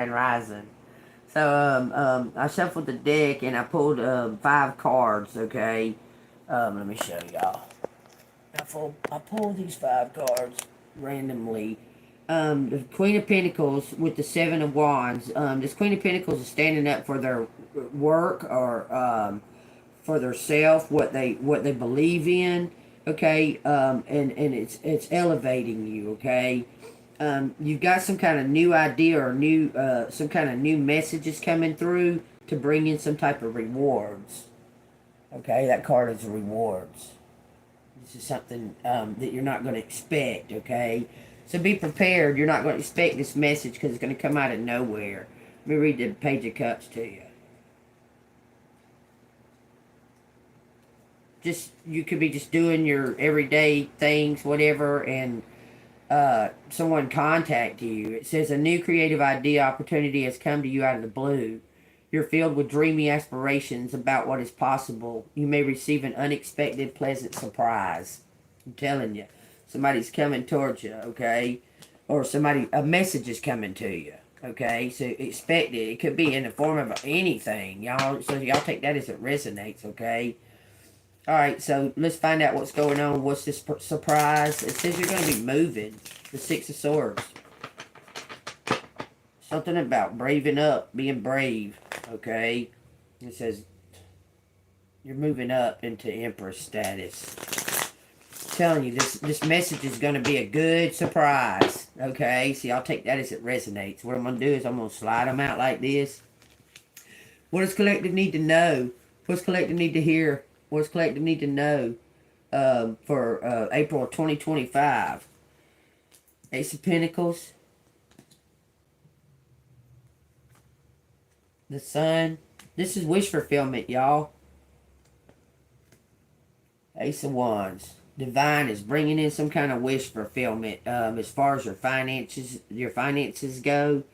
and Rising. So I shuffled the deck and I pulled 5 cards. Okay, let me show y'all. I pulled these 5 cards randomly. The Queen of Pentacles with the 7 of Wands. This Queen of Pentacles is standing up for their work or for their self, what they believe in. Okay, and it's elevating you. Okay, you've got some kind of new idea or new some kind of new messages coming through to bring in some type of rewards. Okay, that card is rewards. This is something that you're not going to expect. Okay, so be prepared. You're not going to expect this message because it's going to come out of nowhere. Let me read the Page of Cups to you. Just you could be just doing your everyday things, whatever, and someone contact you. It says a new creative idea opportunity has come to you out of the blue. You're filled with dreamy aspirations about what is possible. You may receive an unexpected, pleasant surprise. I'm telling you, somebody's coming towards you, okay? Or a message is coming to you, okay? So expect it. It could be in the form of anything, y'all. So y'all take that as it resonates, okay? All right, so let's find out what's going on. What's this surprise? It says you're going to be moving. The 6 of Swords. Something about braving up, being brave. Okay. It says you're moving up into Empress status. I'm telling you, this message is going to be a good surprise. Okay. See, I'll take that as it resonates. What I'm going to do is I'm going to slide them out like this. What does collective need to know? What's collective need to hear? What's collective need to know for April 2025? Ace of Pentacles. The Sun. This is wish fulfillment, y'all. Ace of Wands. Divine is bringing in some kind of wish fulfillment as far as your finances go.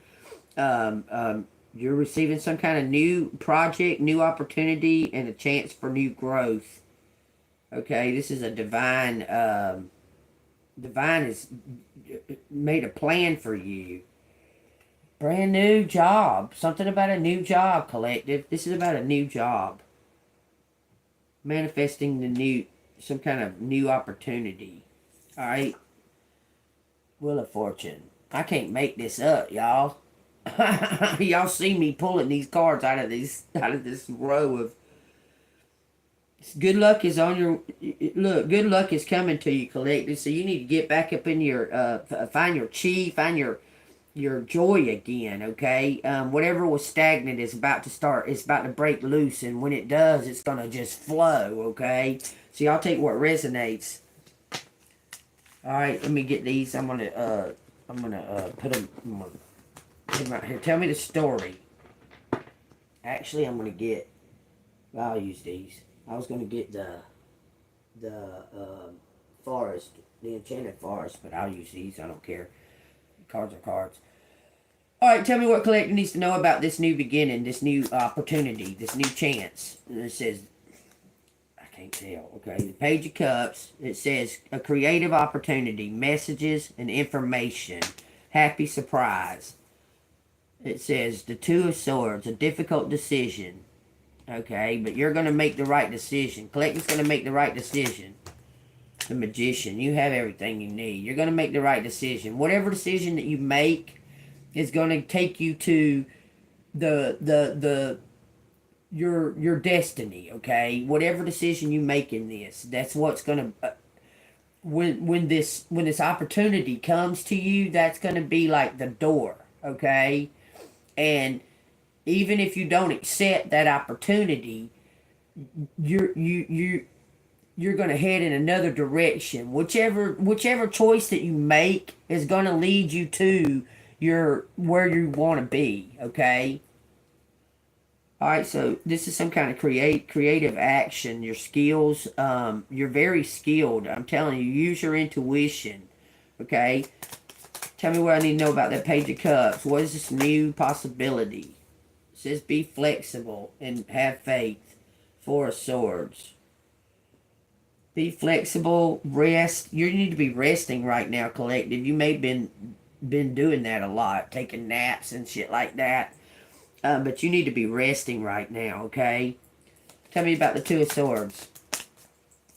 You're receiving some kind of new project, new opportunity, and a chance for new growth. Okay, this is a divine. Divine has made a plan for you. Brand new job. Something about a new job, collective. This is about a new job. Manifesting some kind of new opportunity. Alright? Wheel of Fortune. I can't make this up, y'all. Y'all see me pulling these cards out of this row of. Good luck is on your. Look, good luck is coming to you, collective. So you need to get back up in your. Find your chi, find your joy again, okay? Whatever was stagnant is about to start. It's about to break loose, and when it does, it's gonna just flow, okay? So y'all take what resonates. All right, let me get these. I'm gonna put them right here. Tell me the story. Actually, I'm gonna get. Well, I'll use these. I was gonna get the forest, the enchanted forest, but I'll use these. I don't care. Cards are cards. Alright, tell me what collector needs to know about this new beginning, this new opportunity, this new chance. And it says, I can't tell, okay. The Page of Cups, it says, a creative opportunity, messages and information, happy surprise. It says, the 2 of Swords, a difficult decision. Okay, but you're going to make the right decision. Collector's going to make the right decision. The Magician, you have everything you need. You're going to make the right decision. Whatever decision that you make is going to take you to your destiny, okay? Whatever decision you make in this, that's what's going to when this opportunity comes to you, that's going to be like the door, okay? And even if you don't accept that opportunity, you're going to head in another direction. Whichever choice that you make is going to lead you to where you want to be, okay? All right, so this is some kind of creative action. Your skills, you're very skilled. I'm telling you, use your intuition, okay? Tell me what I need to know about that Page of Cups. What is this new possibility? It says be flexible and have faith. 4 of Swords. Be flexible, rest. You need to be resting right now, collective. You may have been been doing that a lot, taking naps and shit like that. But you need to be resting right now, okay? Tell me about the Two of Swords.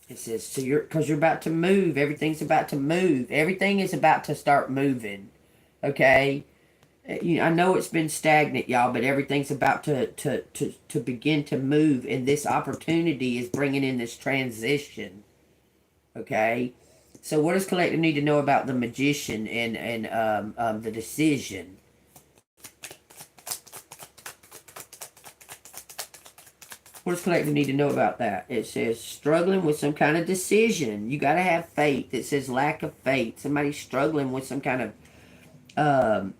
It says, so because you're about to move. Everything's about to move. Everything is about to start moving, okay? I know it's been stagnant, y'all, but everything's about to begin to move, and this opportunity is bringing in this transition, okay? So what does collective need to know about the Magician and the decision? What does collective need to know about that? It says struggling with some kind of decision. You got to have faith. It says lack of faith. Somebody's struggling with some kind of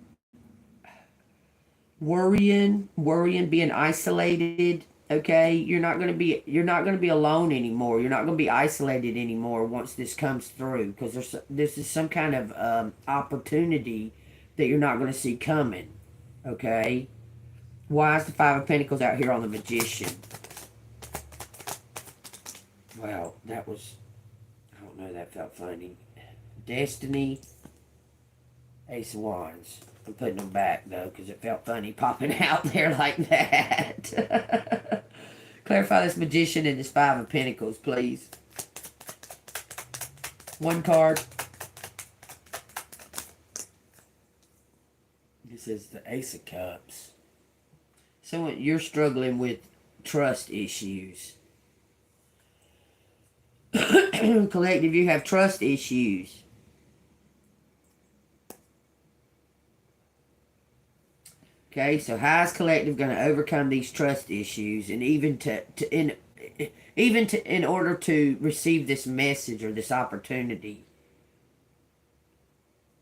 worrying, being isolated. Okay, you're not gonna be alone anymore. You're not gonna be isolated anymore once this comes through, because this is some kind of opportunity that you're not gonna see coming. Okay, why is the Five of Pentacles out here on the Magician? Well, that was, I don't know, that felt funny. Destiny, Ace of Wands. I'm putting them back, though, because it felt funny popping out there like that. Clarify this Magician and this Five of Pentacles, please. One card. This is the Ace of Cups. So you're struggling with trust issues. Collective, you have trust issues. Okay, so how is collective going to overcome these trust issues, and in order to receive this message or this opportunity?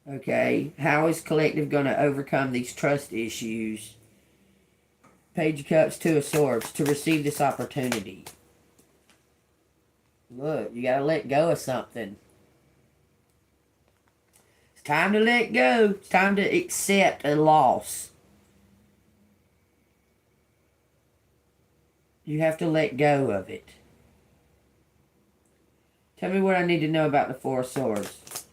Okay, how is collective going to overcome these trust issues? Page of Cups, Two of Swords, to receive this opportunity. Look, you got to let go of something. It's time to let go. It's time to accept a loss. You have to let go of it. Tell me what I need to know about the Four of Swords.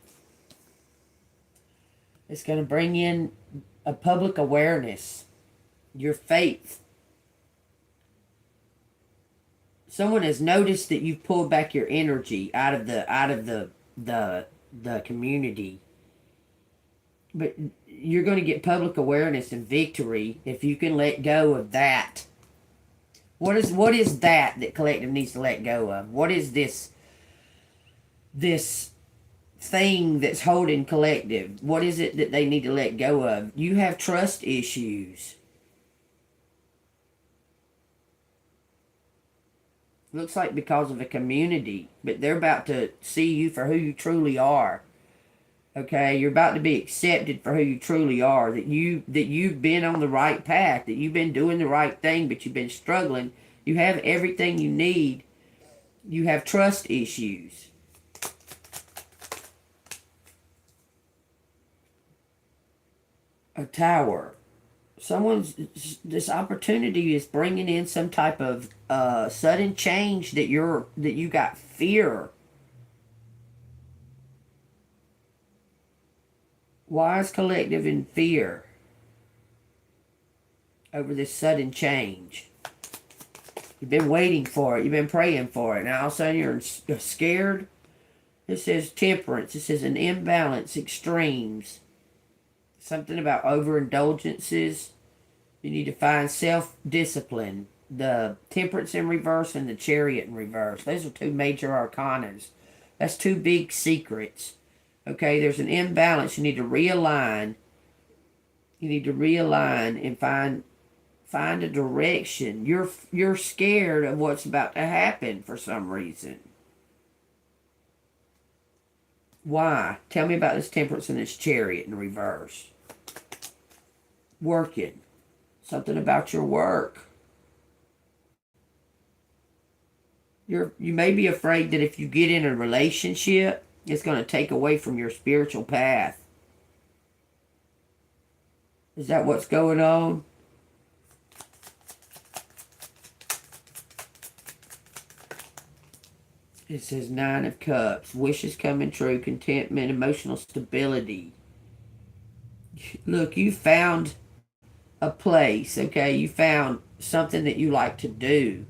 It's going to bring in a public awareness. Your faith. Someone has noticed that you've pulled back your energy out of the community. But you're going to get public awareness and victory if you can let go of that. What is that collective needs to let go of? What is this thing that's holding collective? What is it that they need to let go of? You have trust issues. Looks like because of a community, but they're about to see you for who you truly are. Okay, you're about to be accepted for who you truly are. That you've been on the right path. That you've been doing the right thing, but you've been struggling. You have everything you need. You have trust issues. A Tower. This opportunity is bringing in some type of sudden change that you got fear. Why is collective in fear over this sudden change? You've been waiting for it. You've been praying for it. Now all of a sudden you're scared. It says temperance. It says an imbalance, extremes. Something about overindulgences. You need to find self-discipline. The Temperance in reverse and the Chariot in reverse. Those are two major arcanas. That's two big secrets. Okay, there's an imbalance. You need to realign. You need to realign and find a direction. You're scared of what's about to happen for some reason. Why? Tell me about this Temperance and this Chariot in reverse. Working. Something about your work. You may be afraid that if you get in a relationship, it's going to take away from your spiritual path. Is that what's going on? It says Nine of Cups. Wishes coming true. Contentment. Emotional stability. look, you found a place, okay? You found something that you like to do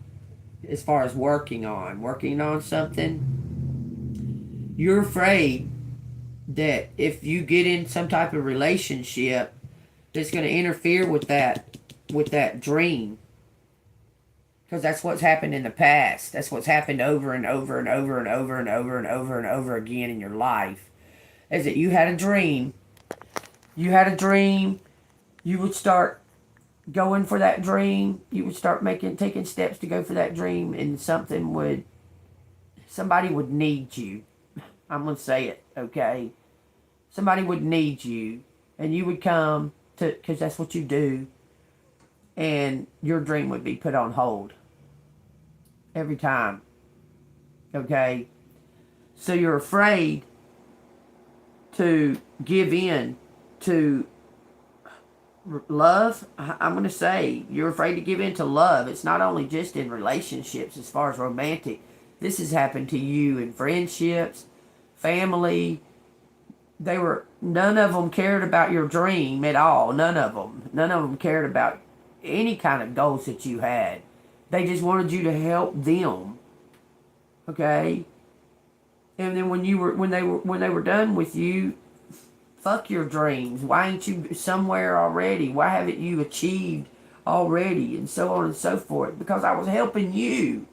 as far as working on something. You're afraid that if you get in some type of relationship that's going to interfere with that dream, because that's what's happened in the past. That's what's happened over and over and over and over and over and over and over again in your life. Is that you had a dream. You had a dream. You would start going for that dream. You would start taking steps to go for that dream, and somebody would need you. I'm going to say it, okay? Somebody would need you, and you would come to, because that's what you do, and your dream would be put on hold every time, okay? So you're afraid to give in to love. I'm going to say you're afraid to give in to love. It's not only just in relationships as far as romantic. This has happened to you in friendships, family. None of them cared about your dream at all. None of them cared about any kind of goals that you had. They just wanted you to help them. Okay? And then when they were done with you, fuck your dreams. Why ain't you somewhere already? Why haven't you achieved already? And so on and so forth. Because I was helping you.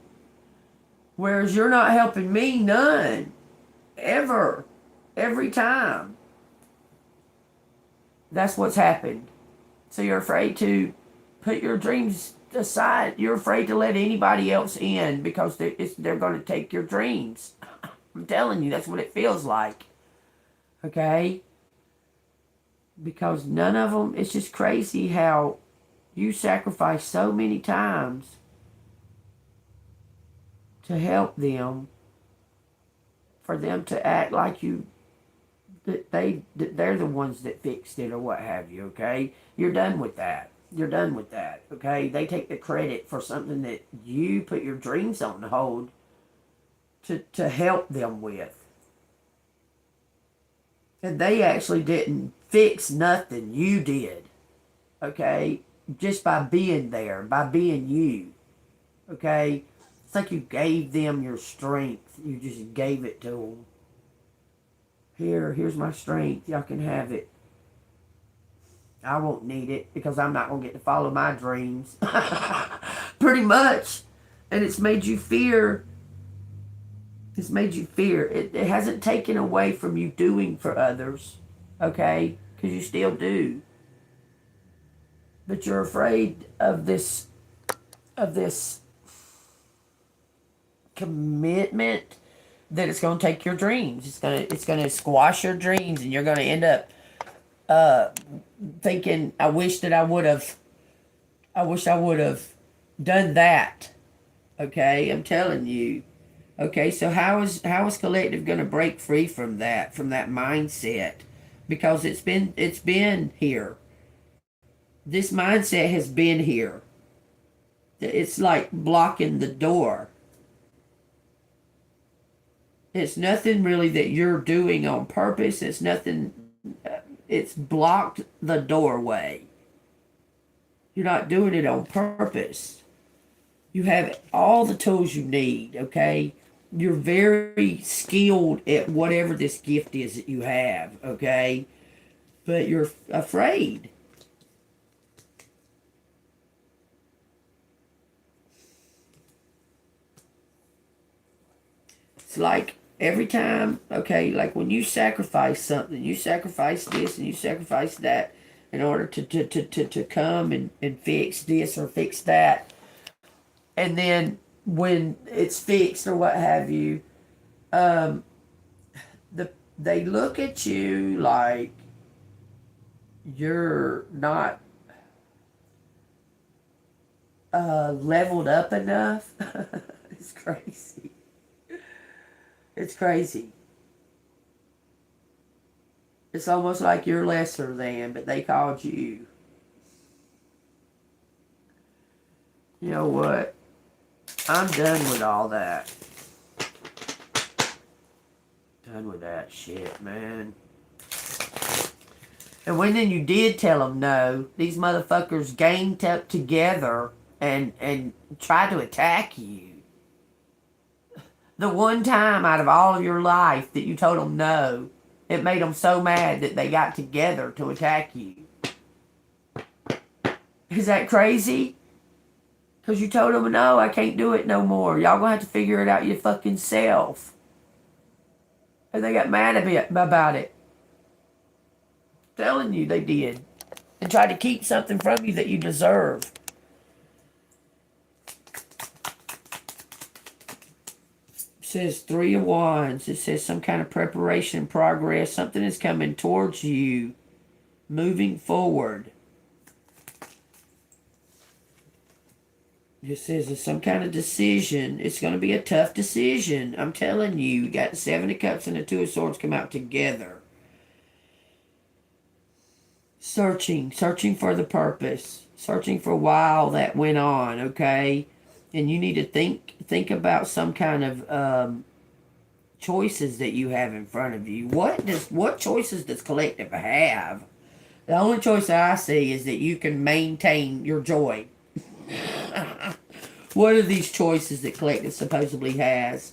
Whereas you're not helping me none. Ever. Every time. That's what's happened. So you're afraid to put your dreams aside. You're afraid to let anybody else in because they're going to take your dreams. I'm telling you, that's what it feels like. Okay? Because none of them, it's just crazy how you sacrifice so many times to help them, for them to act like they're the ones that fixed it or what have you, okay? You're done with that. You're done with that, okay? They take the credit for something that you put your dreams on hold to help them with. And they actually didn't fix nothing. You did, okay? Just by being there, by being you, okay? It's like you gave them your strength. You just gave it to them. Here's my strength. Y'all can have it. I won't need it because I'm not going to get to follow my dreams. Pretty much. And it's made you fear. It's made you fear. It hasn't taken away from you doing for others. Okay? Because you still do. But you're afraid of this commitment that it's going to take your dreams. It's going to squash your dreams, and you're going to end up thinking, I wish I would have done that. Okay, I'm telling you. Okay, so how is Collective going to break free from that mindset? Because it's been here. This mindset has been here. It's like blocking the door. It's nothing really that you're doing on purpose. It's nothing. It's blocked the doorway. You're not doing it on purpose. You have all the tools you need, okay? You're very skilled at whatever this gift is that you have, okay? But you're afraid. It's like every time, okay, like when you sacrifice something, you sacrifice this and you sacrifice that in order to come and fix this or fix that. And then when it's fixed or what have you, they look at you like you're not leveled up enough. It's crazy. It's crazy. It's almost like you're lesser than, but they called you. You know what? I'm done with all that. Done with that shit, man. And when then you did tell them no, these motherfuckers ganged up together and tried to attack you. The one time out of all of your life that you told them no, it made them so mad that they got together to attack you. Is that crazy? Because you told them, no, I can't do it no more. Y'all gonna have to figure it out your fucking self. And they got mad about it. I'm telling you, they did. And tried to keep something from you that you deserve. It says 3 of Wands. It says some kind of preparation, progress. Something is coming towards you. Moving forward. It says it's some kind of decision. It's going to be a tough decision. I'm telling you. You got the 7 of Cups and the 2 of Swords come out together. Searching for the purpose. Searching for a while that went on, okay? And you need to think about some kind of choices that you have in front of you. What choices does collective have? The only choice I see is that you can maintain your joy. What are these choices that collective supposedly has?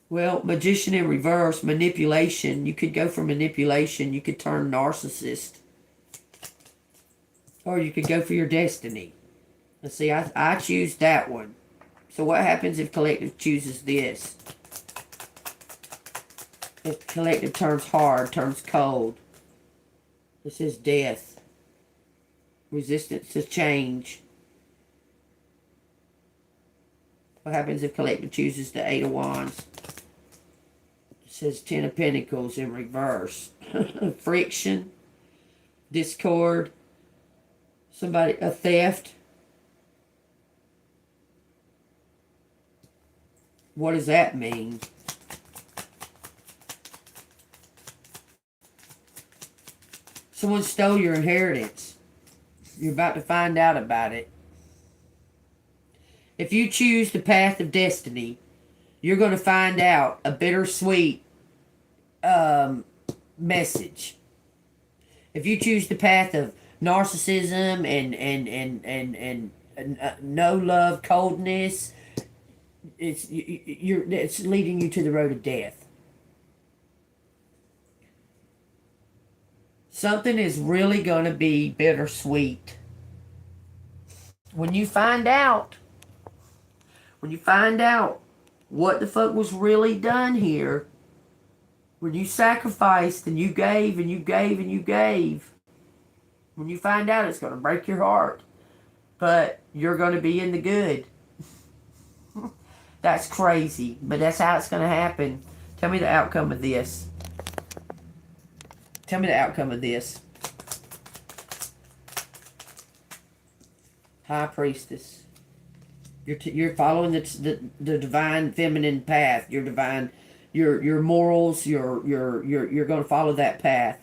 Well, magician in reverse, manipulation. You could go for manipulation. You could turn narcissist. Or you could go for your destiny. Let's see, I choose that one. So what happens if collective chooses this? If collective turns hard, turns cold. This is death. Resistance to change. What happens if collective chooses the 8 of Wands? It says 10 of Pentacles in reverse. Friction. Discord. A theft. What does that mean? Someone stole your inheritance. You're about to find out about it. If you choose the path of destiny, you're going to find out a bittersweet message. If you choose the path of narcissism and no love, coldness, it's leading you to the road of death. Something is really going to be bittersweet. When you find out what the fuck was really done here, when you sacrificed and you gave and you gave and you gave, when you find out, it's going to break your heart. But you're going to be in the good. That's crazy, but that's how it's going to happen. Tell me the outcome of this. Tell me the outcome of this. High Priestess. You're following the divine feminine path. Your divine, your morals. You're going to follow that path.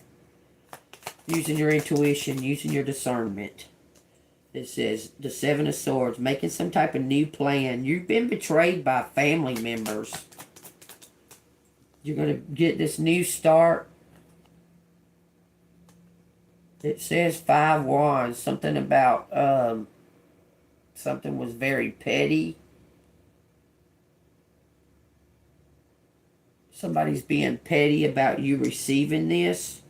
Using your intuition, using your discernment. It says the 7 of Swords, making some type of new plan. You've been betrayed by family members. You're going to get this new start. It says 5 Wands, something about something was very petty. Somebody's being petty about you receiving this.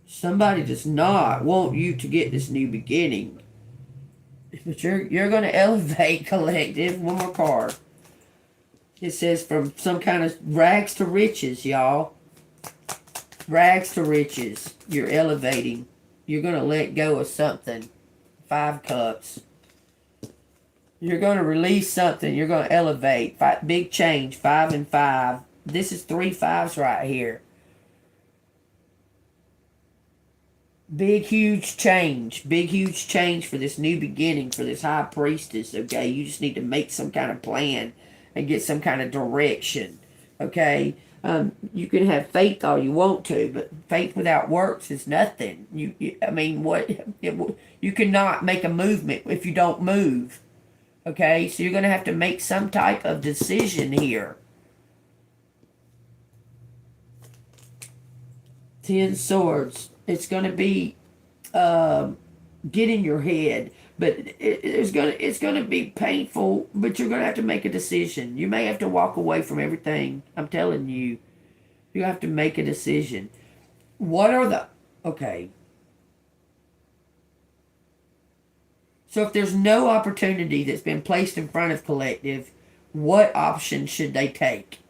Somebody does not want you to get this new beginning. But you're going to elevate, collective. One more card. It says from some kind of rags to riches, y'all. Rags to riches. You're elevating. You're going to let go of something. 5 Cups. You're going to release something. You're going to elevate. Big change. 5 and 5. This is 3 5s right here. Big, huge change. Big, huge change for this new beginning, for this High Priestess, okay? You just need to make some kind of plan and get some kind of direction, okay? You can have faith all you want to, but faith without works is nothing. I mean, you cannot make a movement if you don't move, okay? So you're going to have to make some type of decision here. Ten Swords. It's going to be get in your head, but it's gonna be painful. But you're gonna have to make a decision. You may have to walk away from everything. I'm telling you, you have to make a decision. What are the okay? So if there's no opportunity that's been placed in front of collective, what option should they take?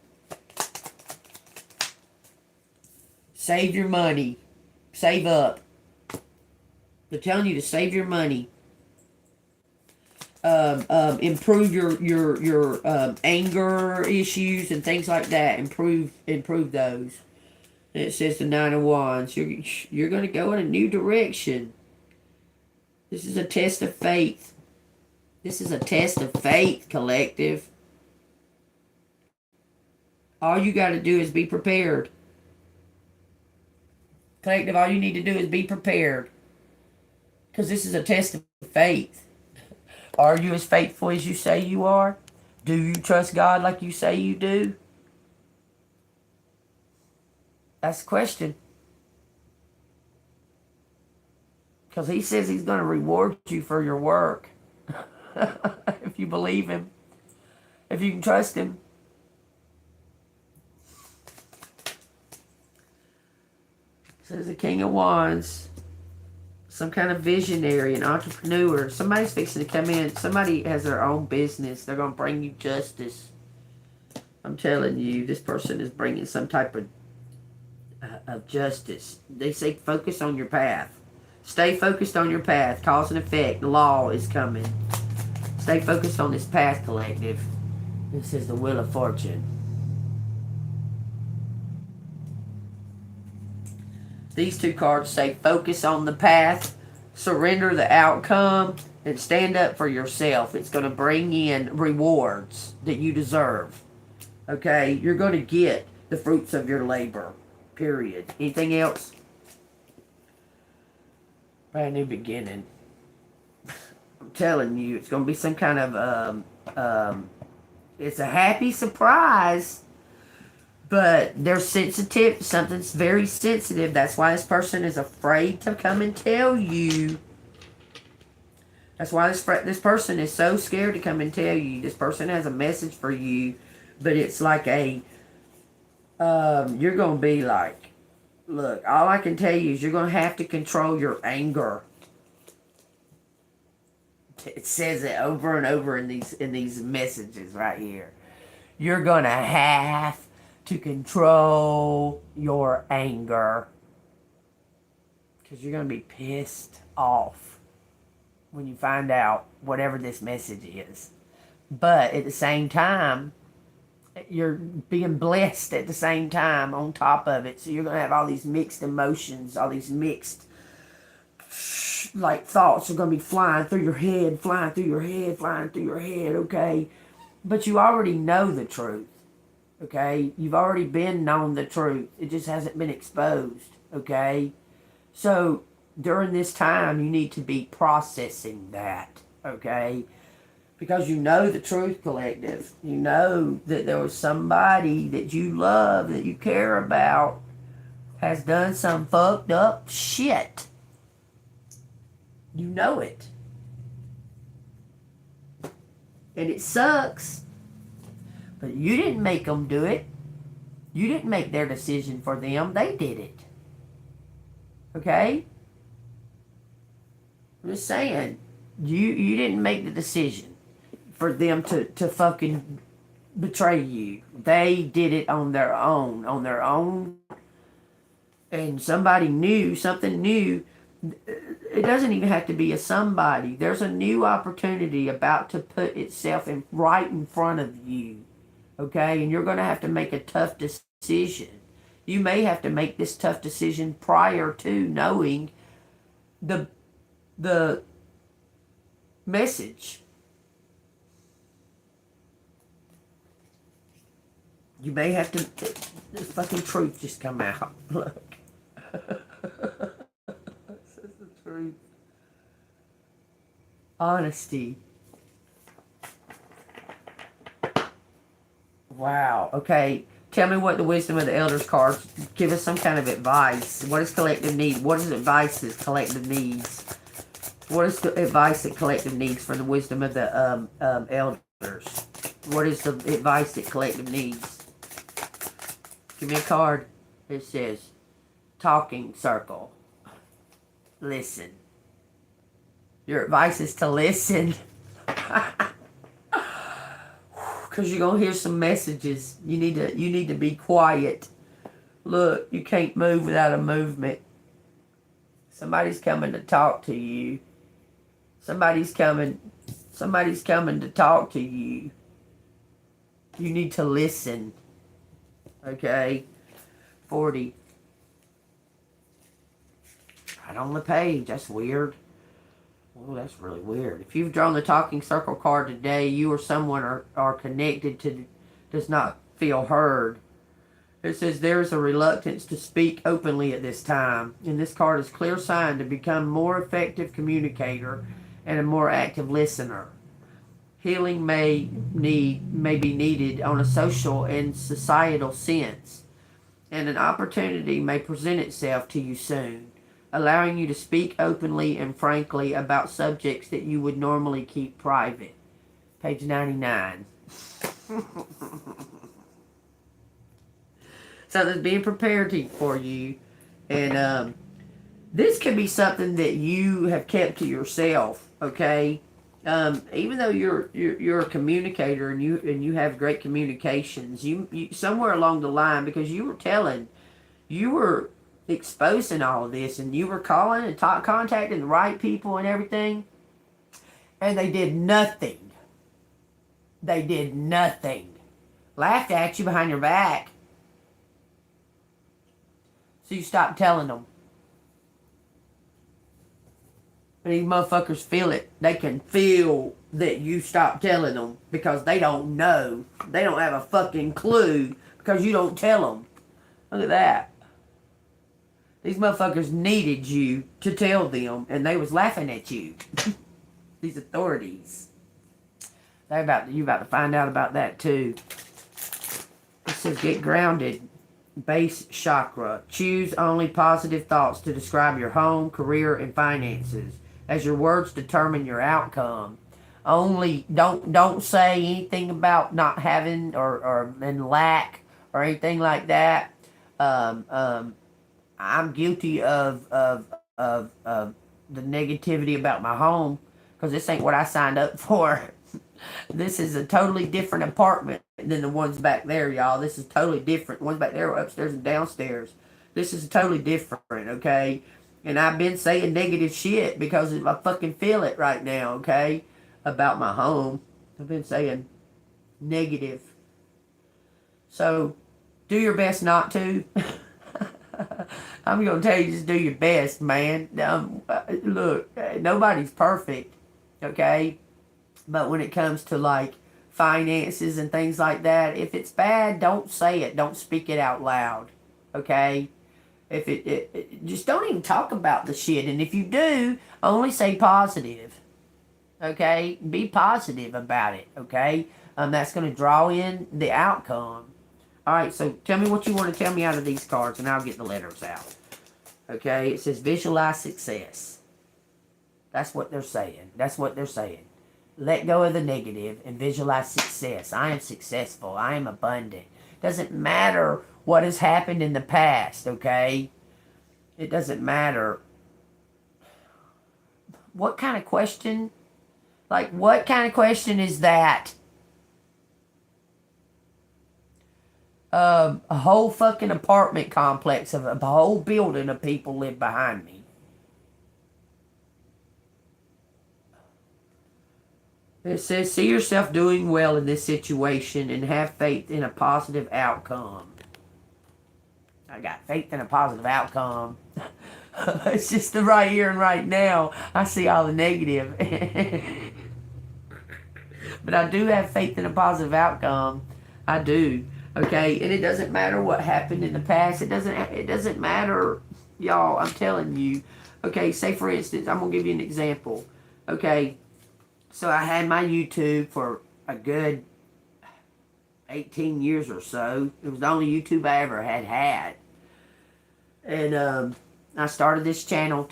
Save your money. Save up. They're telling you to save your money. Improve your anger issues and things like that. Improve those. And it says the Nine of Wands. You're going to go in a new direction. This is a test of faith. This is a test of faith, collective. All you got to do is be prepared. Collective, all you need to do is be prepared. Because this is a test of faith. Are you as faithful as you say you are? Do you trust God like you say you do? That's the question. Because he says he's going to reward you for your work. If you believe him. If you can trust him. Says the King of Wands. Some kind of visionary, an entrepreneur. Somebody's fixing to come in. Somebody has their own business. They're going to bring you justice. I'm telling you, this person is bringing some type of justice. They say focus on your path. Stay focused on your path. Cause and effect. The law is coming. Stay focused on this path, collective. This is the Wheel of Fortune. These two cards say focus on the path, surrender the outcome, and stand up for yourself. It's going to bring in rewards that you deserve. Okay? You're going to get the fruits of your labor. Period. Anything else? Brand new beginning. I'm telling you, it's going to be some kind of, it's a happy surprise. But they're sensitive. Something's very sensitive. That's why this person is afraid to come and tell you. That's why this person is so scared to come and tell you. This person has a message for you. But it's like a... you're going to be like... Look, all I can tell you is you're going to have to control your anger. It says it over and over in these messages right here. You're going to have to control your anger. Because you're going to be pissed off when you find out whatever this message is. But at the same time, you're being blessed at the same time on top of it. So you're going to have all these mixed emotions, all these mixed like thoughts are going to be flying through your head, flying through your head, okay? But you already know the truth. Okay, you've already been known the truth. It just hasn't been exposed. Okay, so during this time, you need to be processing that. Okay, because you know the truth, collective. You know that there was somebody that you love, that you care about, has done some fucked up shit. You know it. And it sucks. But you didn't make them do it. You didn't make their decision for them. They did it. Okay? I'm just saying. You didn't make the decision for them to fucking betray you. They did it on their own. On their own. And somebody new, something new. It doesn't even have to be a somebody. There's a new opportunity about to put itself right in front of you. Okay, and you're going to have to make a tough decision. You may have to make this tough decision prior to knowing the message. You may have to... This fucking truth just come out. Look. This is the truth. Honesty. Wow. Okay. Tell me what the wisdom of the elders cards give us some kind of advice. What is collective need? What is advice that collective needs? What is the advice that collective needs for the wisdom of the elders? What is the advice that collective needs? Give me a card. It says, talking circle. Listen. Your advice is to listen. Because you're going to hear some messages. You need to be quiet. Look, you can't move without a movement. Somebody's coming to talk to you. Somebody's coming to talk to you. You need to listen. Okay? 40. Right on the page. That's weird. Oh, that's really weird. If you've drawn the talking circle card today, you or someone are connected to does not feel heard. It says there is a reluctance to speak openly at this time. And this card is clear sign to become more effective communicator and a more active listener. Healing may be needed on a social and societal sense. And an opportunity may present itself to you soon, allowing you to speak openly and frankly about subjects that you would normally keep private. Page 99. Something's being prepared for you. And this could be something that you have kept to yourself, okay? Even though you're a communicator and you have great communications, you somewhere along the line, because you were exposing all of this, and you were calling and contacting the right people and everything, and they did nothing. They did nothing. Laughed at you behind your back. So you stopped telling them. And these motherfuckers feel it. They can feel that you stopped telling them because they don't know. They don't have a fucking clue because you don't tell them. Look at that. These motherfuckers needed you to tell them, and they was laughing at you. These authorities. You about to find out about that too. It says get grounded. Base chakra. Choose only positive thoughts to describe your home, career, and finances, as your words determine your outcome. Only don't say anything about not having or in lack or anything like that. I'm guilty of the negativity about my home because this ain't what I signed up for. This is a totally different apartment than the ones back there, y'all. This is totally different. The ones back there are upstairs and downstairs. This is totally different, okay? And I've been saying negative shit because I fucking feel it right now, okay? About my home. I've been saying negative. So, do your best not to. I'm going to tell you, just do your best, man. Look, nobody's perfect, okay? But when it comes to, like, finances and things like that, if it's bad, don't say it. Don't speak it out loud, okay? If it just don't even talk about the shit. And if you do, only say positive, okay? Be positive about it, okay? That's going to draw in the outcome. All right, so tell me what you want to tell me out of these cards, and I'll get the letters out. Okay, it says visualize success. That's what they're saying. That's what they're saying. Let go of the negative and visualize success. I am successful. I am abundant. Doesn't matter what has happened in the past, okay? It doesn't matter. What kind of question? Like, what kind of question is that? A whole fucking apartment complex of a whole building of people live behind me. It says, see yourself doing well in this situation and have faith in a positive outcome. I got faith in a positive outcome. It's just the right here and right now. I see all the negative. But I do have faith in a positive outcome. I do. Okay, and it doesn't matter what happened in the past. It doesn't matter, y'all. I'm telling you. Okay, say for instance, I'm gonna give you an example. Okay, so I had my YouTube for a good 18 years or so. It was the only YouTube I ever had. And I started this channel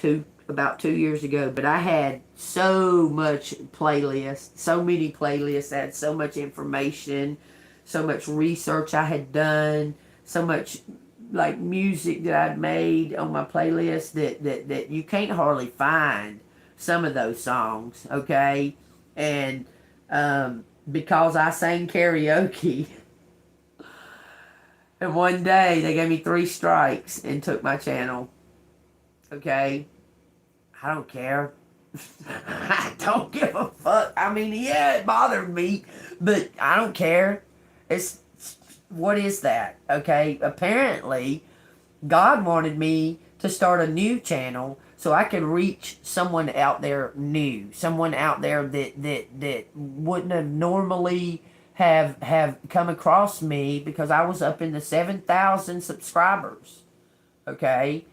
about 2 years ago, but I had so much playlist, so many playlists. I had so much information, so much research I had done, so much like music that I'd made on my playlist that you can't hardly find some of those songs, okay? And because I sang karaoke, and one day they gave me 3 strikes and took my channel, okay? I don't care. I don't give a fuck. I mean, yeah, it bothered me, but I don't care. What is that? Okay, apparently, God wanted me to start a new channel so I could reach someone out there new, someone out there that wouldn't have normally have come across me because I was up in the 7,000 subscribers. Okay.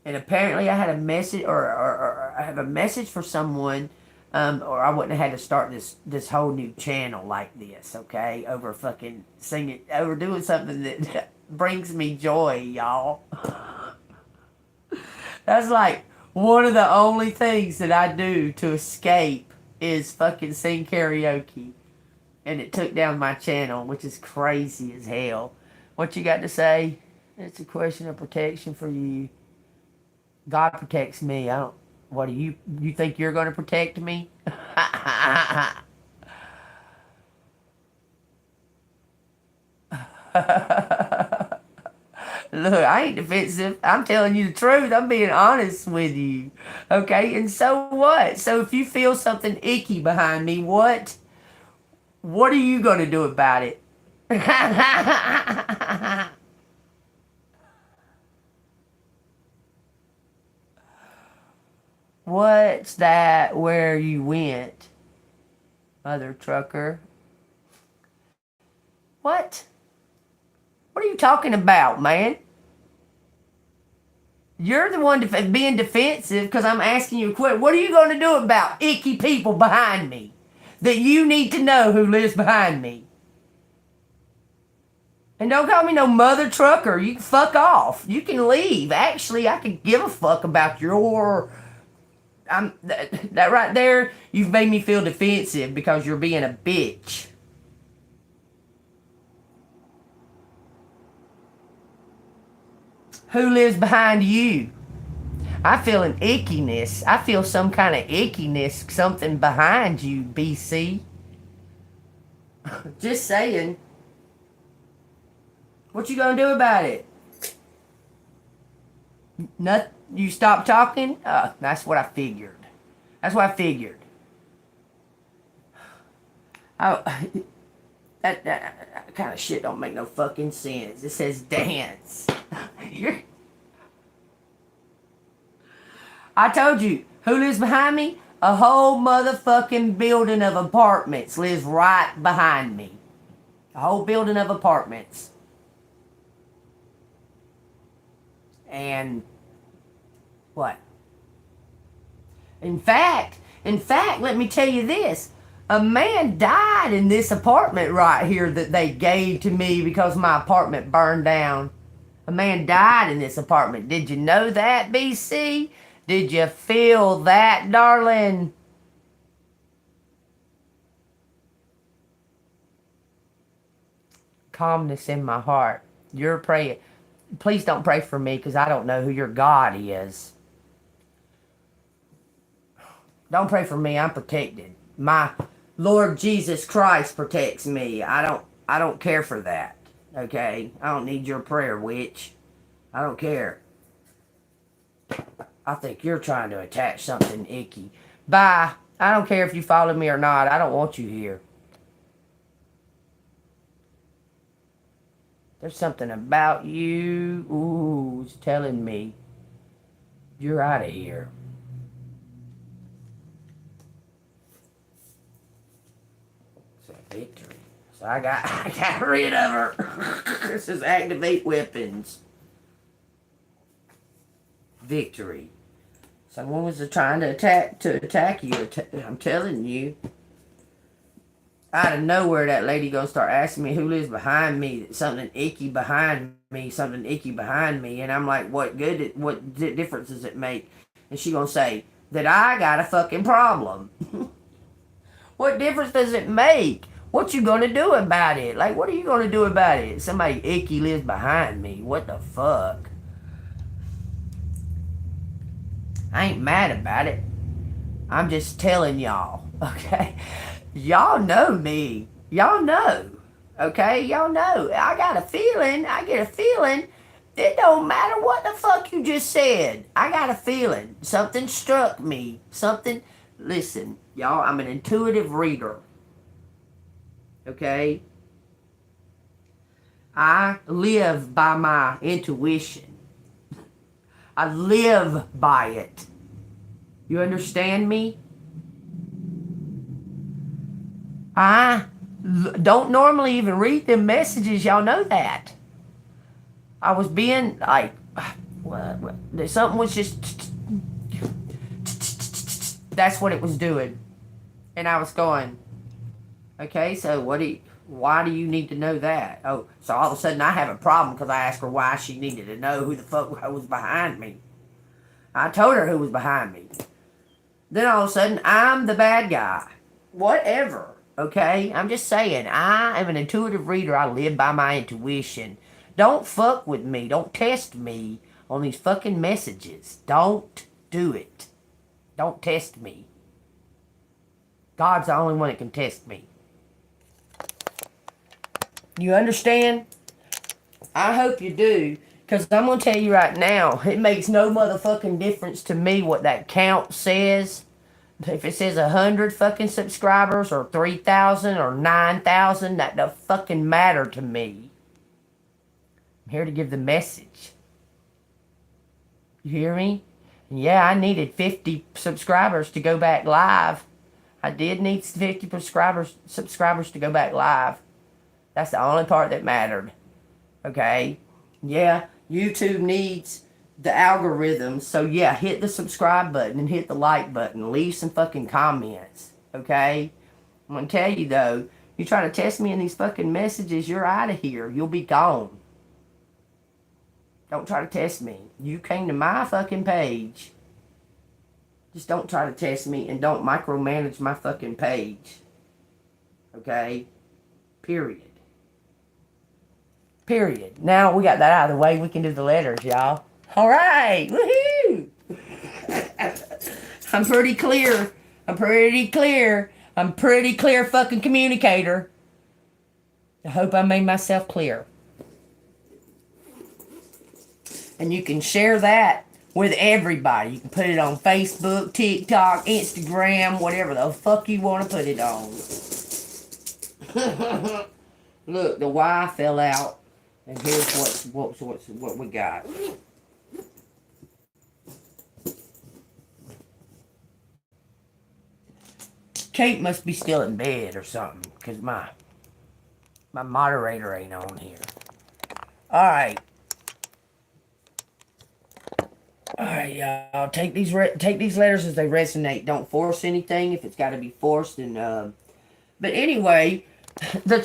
And apparently I had a message, or I have a message for someone, or I wouldn't have had to start this whole new channel like this, okay? Over fucking singing, over doing something that brings me joy, y'all. That's like one of the only things that I do to escape is fucking sing karaoke. And it took down my channel, which is crazy as hell. What you got to say? It's a question of protection for you. God protects me. I don't. What do you think you're going to protect me? Look, I ain't defensive. I'm telling you the truth. I'm being honest with you. Okay? And so what? So if you feel something icky behind me, what are you going to do about it? What's that where you went, mother trucker? What? What are you talking about, man? You're the one being defensive because I'm asking you a question. What are you going to do about icky people behind me that you need to know who lives behind me? And don't call me no mother trucker. You can fuck off. You can leave. Actually, I could give a fuck about your... that right there, you've made me feel defensive because you're being a bitch. Who lives behind you? I feel an ickiness. I feel some kind of ickiness, something behind you, BC. Just saying. What you gonna do about it? Nothing. You stop talking? That's what I figured. That's what I figured. Oh, that kind of shit don't make no fucking sense. It says dance. I told you, who lives behind me? A whole motherfucking building of apartments lives right behind me. A whole building of apartments. And what? In fact, let me tell you this. A man died in this apartment right here that they gave to me because my apartment burned down. A man died in this apartment. Did you know that, BC? Did you feel that, darling? Calmness in my heart. You're praying. Please don't pray for me because I don't know who your God is. Don't pray for me. I'm protected. My Lord Jesus Christ protects me. I don't care for that. Okay? I don't need your prayer, witch. I don't care. I think you're trying to attach something icky. Bye. I don't care if you follow me or not. I don't want you here. There's something about you. Ooh, it's telling me you're out of here. It's a victory. So I got rid of her. This is activate weapons. Victory. Someone was trying to attack you. I'm telling you. out of nowhere, that lady gonna start asking me who lives behind me, something icky behind me, something icky behind me, and I'm like, what difference does it make? And she gonna say that I got a fucking problem. What difference does it make? What you gonna do about it? Like, what are you gonna do about it? Somebody icky lives behind me. What the fuck? I ain't mad about it. I'm just telling y'all, okay? Y'all know me. Y'all know. Okay? Y'all know. I got a feeling. I get a feeling. It don't matter what the fuck you just said. I got a feeling. Something struck me. Something. Listen, y'all, I'm an intuitive reader. Okay? I live by my intuition. I live by it. You understand me? I don't normally even read them messages. Y'all know that. I was being like, something was just, that's what it was doing. And I was going, okay, so why do you need to know that? Oh, so all of a sudden I have a problem because I asked her why she needed to know who the fuck was behind me. I told her who was behind me. Then all of a sudden I'm the bad guy. Whatever. Okay? I'm just saying, I am an intuitive reader. I live by my intuition. Don't fuck with me. Don't test me on these fucking messages. Don't do it. Don't test me. God's the only one that can test me. You understand? I hope you do. Because I'm going to tell you right now, it makes no motherfucking difference to me what that count says. If it says 100 fucking subscribers or 3,000 or 9,000, that don't fucking matter to me. I'm here to give the message. You hear me? And yeah, I needed 50 subscribers to go back live. I did need 50 subscribers to go back live. That's the only part that mattered. Okay? Yeah, YouTube needs the algorithm, so yeah, hit the subscribe button and hit the like button. Leave some fucking comments, okay? I'm gonna tell you though, you try to test me in these fucking messages, you're out of here. You'll be gone. Don't try to test me. You came to my fucking page. Just don't try to test me and don't micromanage my fucking page. Okay? Period. Period. Now we got that out of the way, we can do the letters, y'all. All right, woohoo! I'm pretty clear. I'm pretty clear fucking communicator. I hope I made myself clear. And you can share that with everybody. You can put it on Facebook, TikTok, Instagram, whatever the fuck you want to put it on. Look, the Y fell out. And here's what we got. Kate must be still in bed or something, because my moderator ain't on here. Alright. Alright, y'all. Take these letters as they resonate. Don't force anything if it's got to be forced. And but anyway, the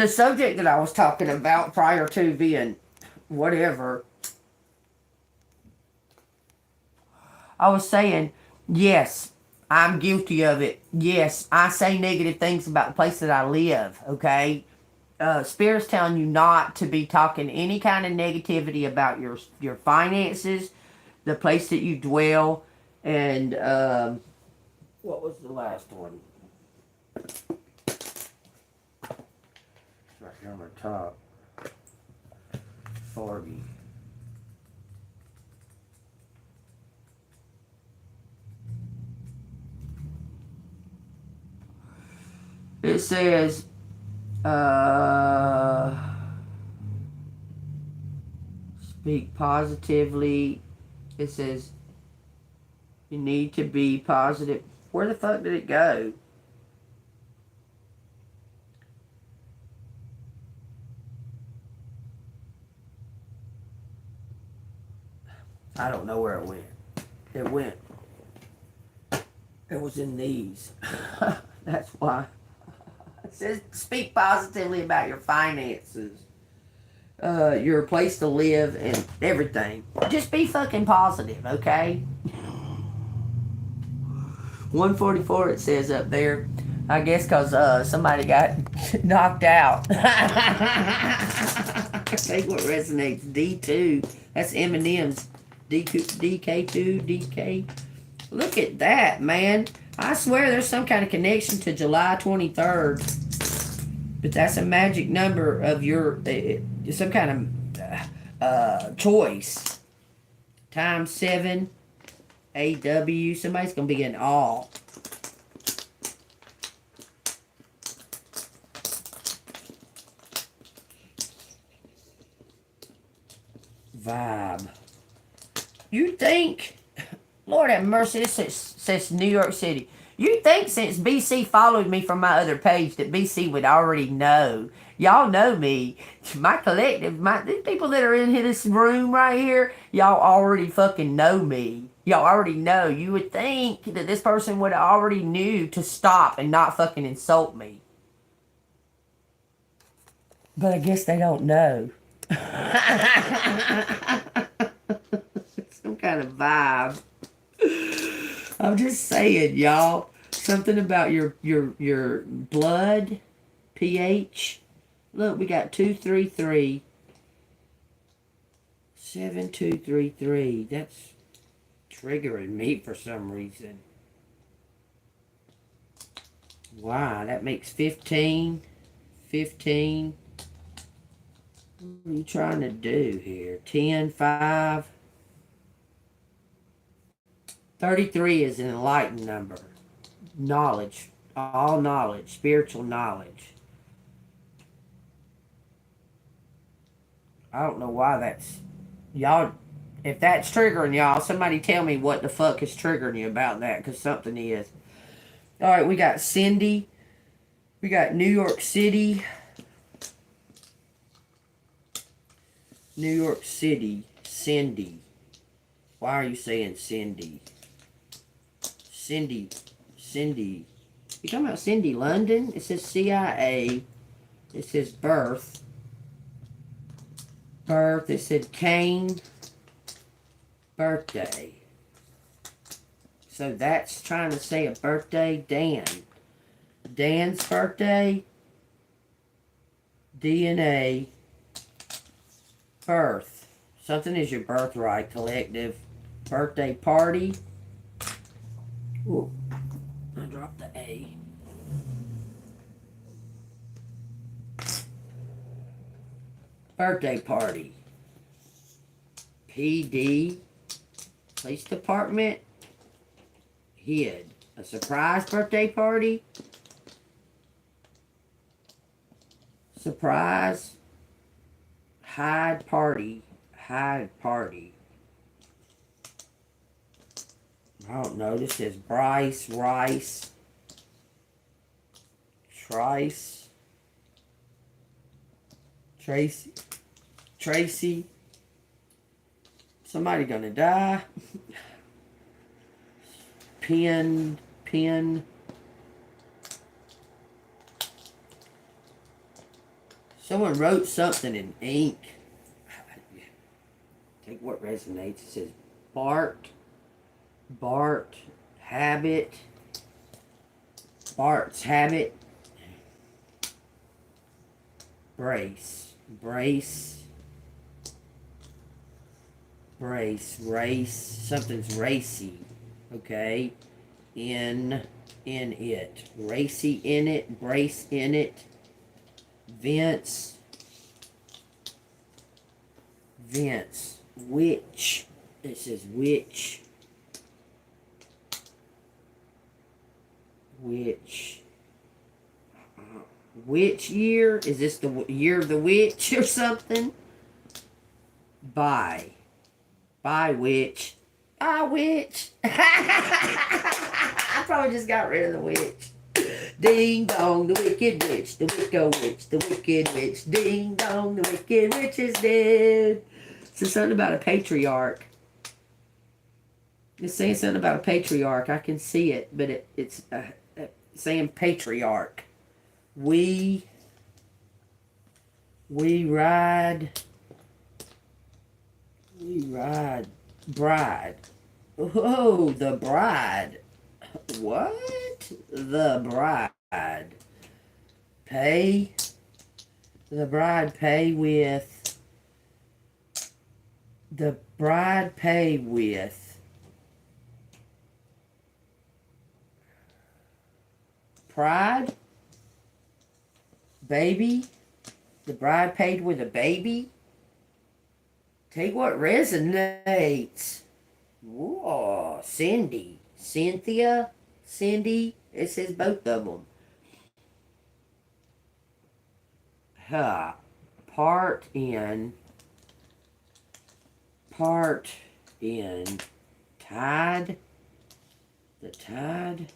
subject that I was talking about prior to being whatever, I was saying, yes, I'm guilty of it. Yes, I say negative things about the place that I live, okay? Spirit's telling you not to be talking any kind of negativity about your finances, the place that you dwell, and what was the last one? It's right here on the top. 40. It says, speak positively. It says, you need to be positive. Where the fuck did it go? I don't know where it went. It was in these. That's why. It says speak positively about your finances, your place to live, and everything. Just be fucking positive, okay? 144 it says up there. I guess because somebody got knocked out. I think what resonates. D2. That's Eminem's. DK2, DK. Look at that, man. I swear there's some kind of connection to July 23rd. But that's a magic number of your, some kind of choice. Times 7. AW. Somebody's going to be in awe. Vibe. You think, Lord have mercy, this says New York City. You think since BC followed me from my other page that BC would already know. Y'all know me. My collective, the people that are in this room right here, y'all already fucking know me. Y'all already know. You would think that this person would have already knew to stop and not fucking insult me. But I guess they don't know. Some kind of vibe. I'm just saying, y'all. Something about your blood, pH. Look, we got 233. 7233. That's triggering me for some reason. Wow, that makes 15. 15. What are you trying to do here? 10, 5. 33 is an enlightened number. Knowledge. All knowledge. Spiritual knowledge. I don't know why that's... Y'all, if that's triggering y'all, somebody tell me what the fuck is triggering you about that, because something is. Alright, we got Cindy. We got New York City. New York City. Cindy. Why are you saying Cindy? Cindy. Cindy. You talking about Cindy London? It says CIA. It says birth. Birth. It said Kane. Birthday. So that's trying to say a birthday. Dan. Dan's birthday. DNA. Birth. Something is your birthright, collective. Birthday party. Ooh. I dropped the A. Birthday party. PD. Police department. Hid. A surprise birthday party. Surprise. Hide party. Hide party. I don't know. This is Bryce, Rice, Trice, Tracy. Somebody gonna die. Pen. Someone wrote something in ink. Take what resonates. It says Bart, habit, Bart's habit, brace, race, something's racy, okay, in it, racy in it, brace in it, Vince, witch, it says witch, which year? Is this the year of the witch or something? Bye witch. Witch. I probably just got rid of the witch. Ding dong, the wicked witch, the wicked witch, ding dong, the wicked witch is dead. It's something about a patriarch. It's saying something about a patriarch. I can see it, but it's saying patriarch. We ride. We ride. Bride. Oh, the bride. What? The bride. Pay. The bride pay with. The bride pay with. Pride. Baby. The bride paid with a baby. Take what resonates. Whoa, Cindy. Cynthia. Cindy. It says both of them. Huh. Part in. Tide. The tide.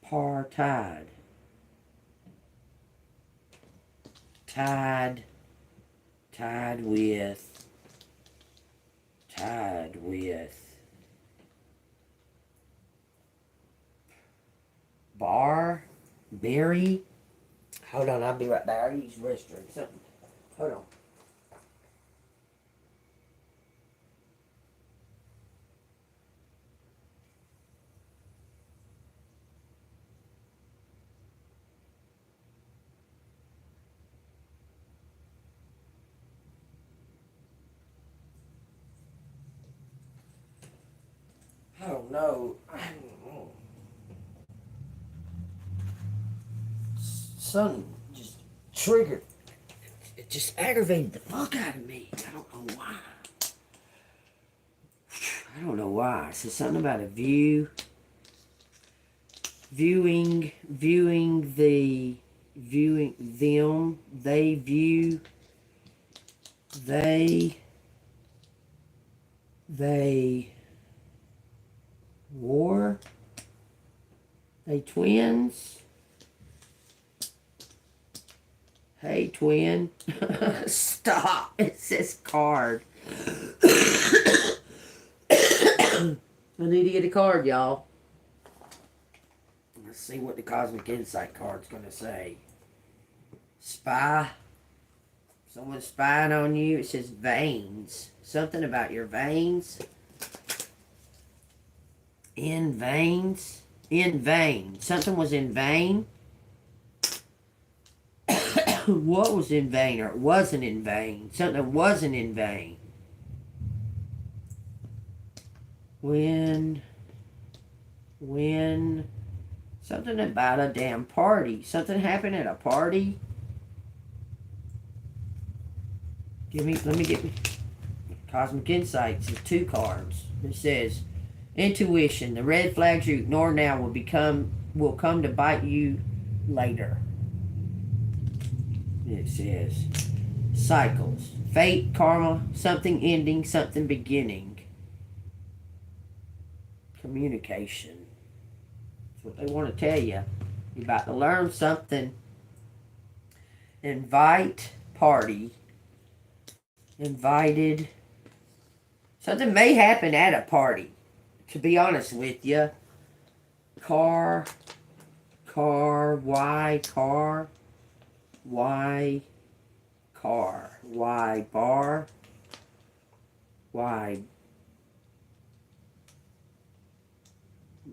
Partide. Tied with berry. Hold on, I'll be right back. I use restroom something. Hold on. I don't know. Something just triggered. It just aggravated the fuck out of me. I don't know why. I don't know why. It says something about a viewing them. They view. They war. They twins. Hey, twin. Stop. It says card. I need to get a card, y'all. Let's see what the Cosmic Insight card's going to say. Spy. Someone's spying on you. It says veins. Something about your veins. In veins. In vain. Something was in vain. What was in vain, or it wasn't in vain? Something wasn't in vain. When something about a damn party. Something happened at a party. Let me get me Cosmic Insights. It's 2 cards. It says intuition. The red flags you ignore now will come to bite you later. It says cycles. Fate, karma, something ending, something beginning. Communication. That's what they want to tell you. You're about to learn something. Invite, party. Invited. Something may happen at a party, to be honest with you. Car, why car? Why car? Why bar? Why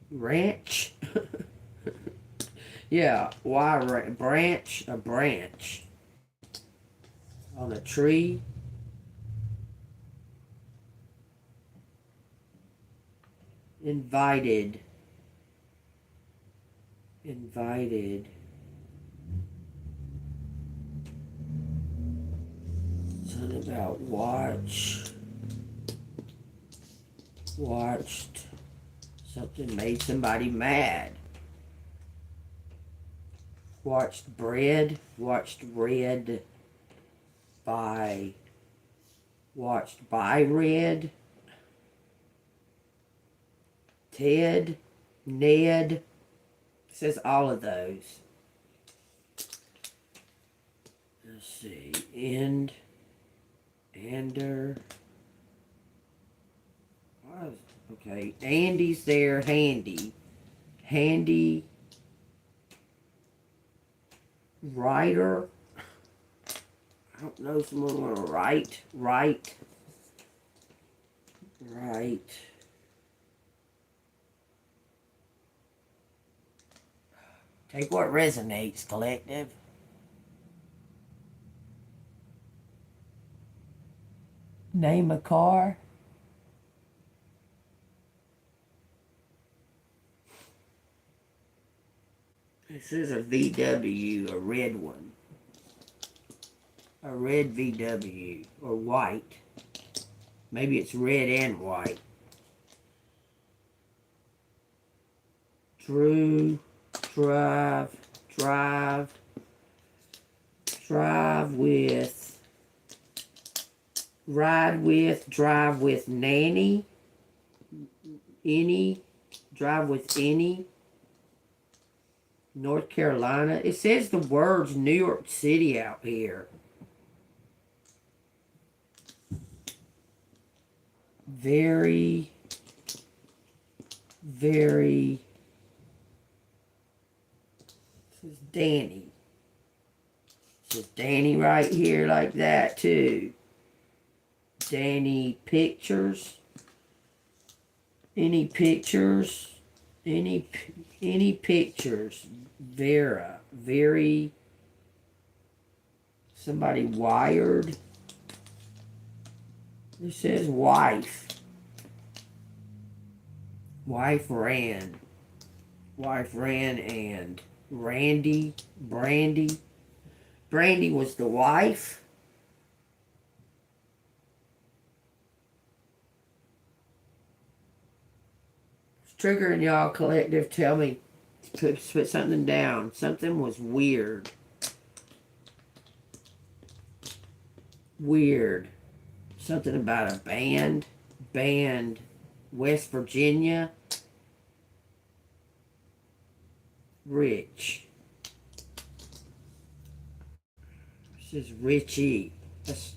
ranch? Yeah, why branch? A branch on a tree. Invited. Something about watched. Something made somebody mad. Watched red by red. Ted, Ned. It says all of those. Let's see. Ander. Okay. Andy's there. Handy. Writer. I don't know, someone want to write. Take what resonates, collective. Name a car. This is a VW, a red one. A red VW, or white. Maybe it's red and white. Drive with, ride with, drive with nanny, drive with any, North Carolina. It says the words New York City out here. Very, this is Danny. This is Danny right here like that too. Danny pictures. Any pictures? Any pictures? Vera. Very. Somebody wired. It says wife. Wife ran. Wife ran and Brandy was the wife. It's triggering y'all, collective. Tell me. Put something down. Something was weird. Something about a band. West Virginia. Rich. This is Richie. That's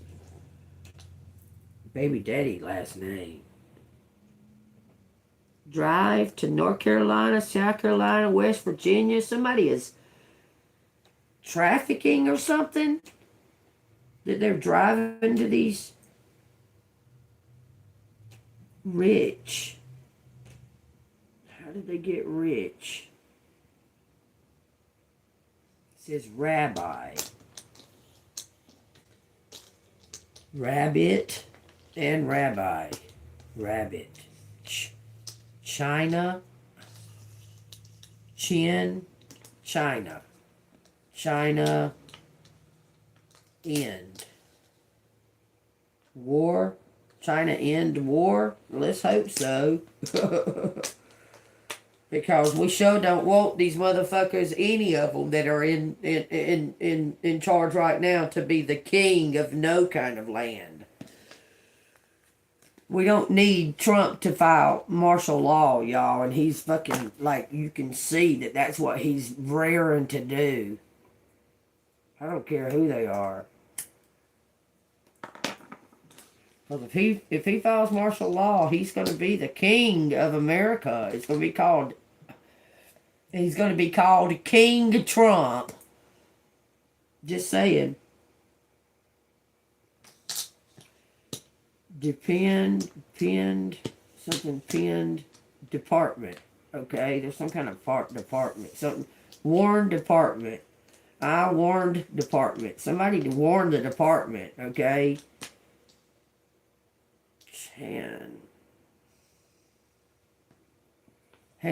baby daddy last name. Drive to North Carolina, South Carolina, West Virginia. Somebody is trafficking or something. That they're driving to these. Rich. How did they get rich? It says rabbi. Rabbit and rabbi. Rabbit. China. Chin. China. China. End. War. China end war? Let's hope so. Because we sure don't want these motherfuckers, any of them that are in charge right now, to be the king of no kind of land. We don't need Trump to file martial law, y'all, and he's fucking, like, you can see that that's what he's raring to do. I don't care who they are. Because if he files martial law, he's going to be the king of America. It's going to be called. He's going to be called King Trump. Just saying. Pinned, department. Okay, there's some kind of department. Something. Warned department. I warned department. Somebody warned the department. Okay. Hand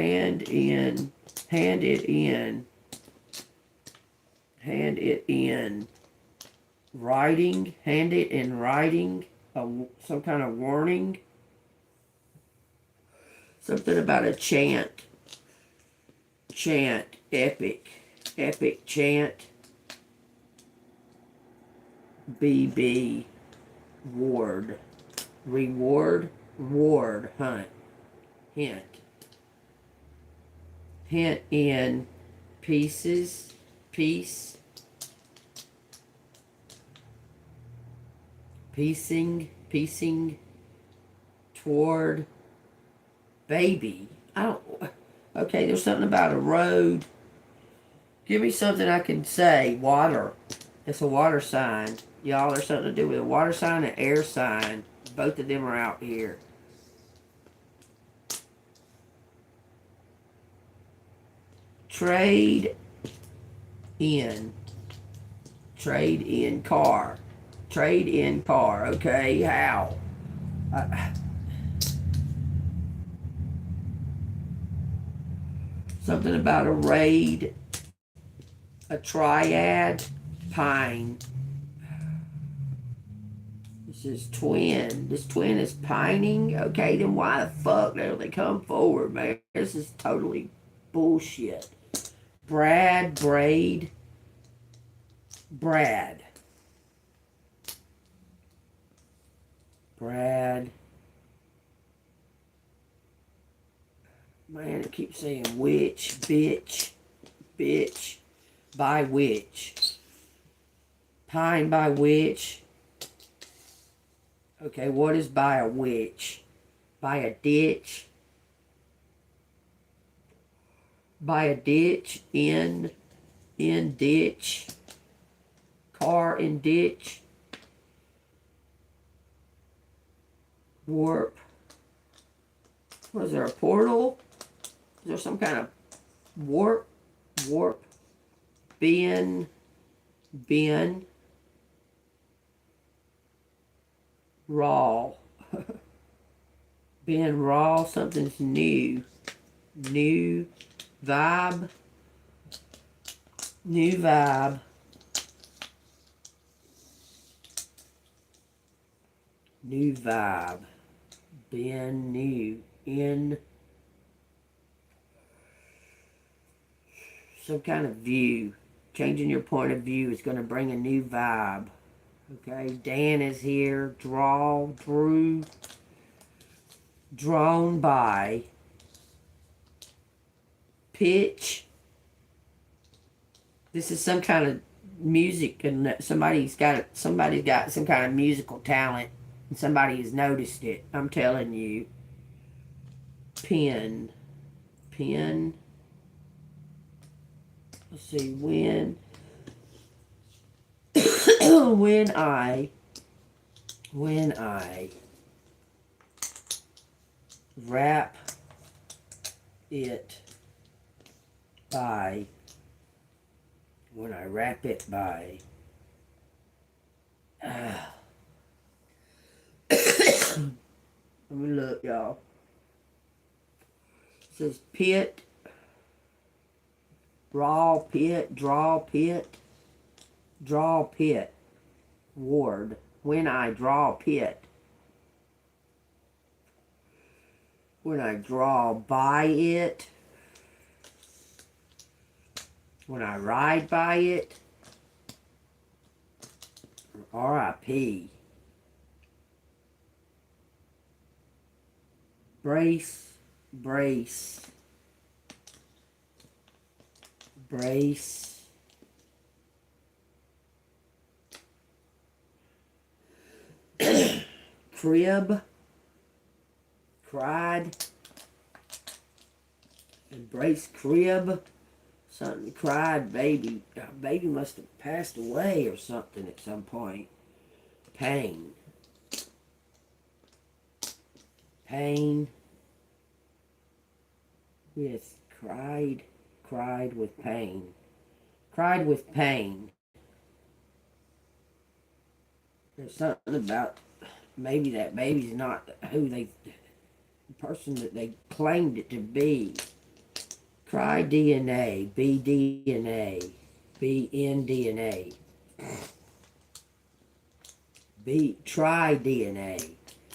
it in writing, hand it in writing, some kind of warning, something about a chant, epic chant, BB, reward, hunt, hint in piece, piecing toward baby. Okay, there's something about a road Give me something I can say. Water. It's a water sign. Y'all, there's something to do with a water sign and air sign. Both of them are out here. Trade in. Trade in car. Trade in car. Okay, how? Something about a raid. A triad. Pine. This is twin. This twin is pining. Okay, then why the fuck don't they come forward, man? This is totally bullshit. Brad, braid. Brad. Brad. Man, I keep saying witch, bitch, bitch, by witch. Pine by witch. Okay, what is by a witch? By a ditch. By a ditch, in ditch. Car in ditch. Warp. Was there a portal? Is there some kind of warp? Warp. Ben. Raw. Ben raw. Something's new. New vibe. New vibe. New vibe. Ben new. In some kind of view. Changing your point of view is going to bring a new vibe. Okay, Dan is here. Drew. Drawn by. Pitch. This is some kind of music, and somebody's got some kind of musical talent, and somebody has noticed it. I'm telling you. Pen. Let's see, when I wrap it by, let me look, y'all. It says pit, draw pit, ward. When I draw pit. When I draw by it. When I ride by it. R.I.P. Brace. Crib. Cried. Embrace crib. Something cried, baby. Baby must have passed away or something at some point. Pain. With cried with pain. Cried with pain. There's something about maybe that baby's not who the person that they claimed it to be. Cry DNA, BDNA, BNDNA, try DNA.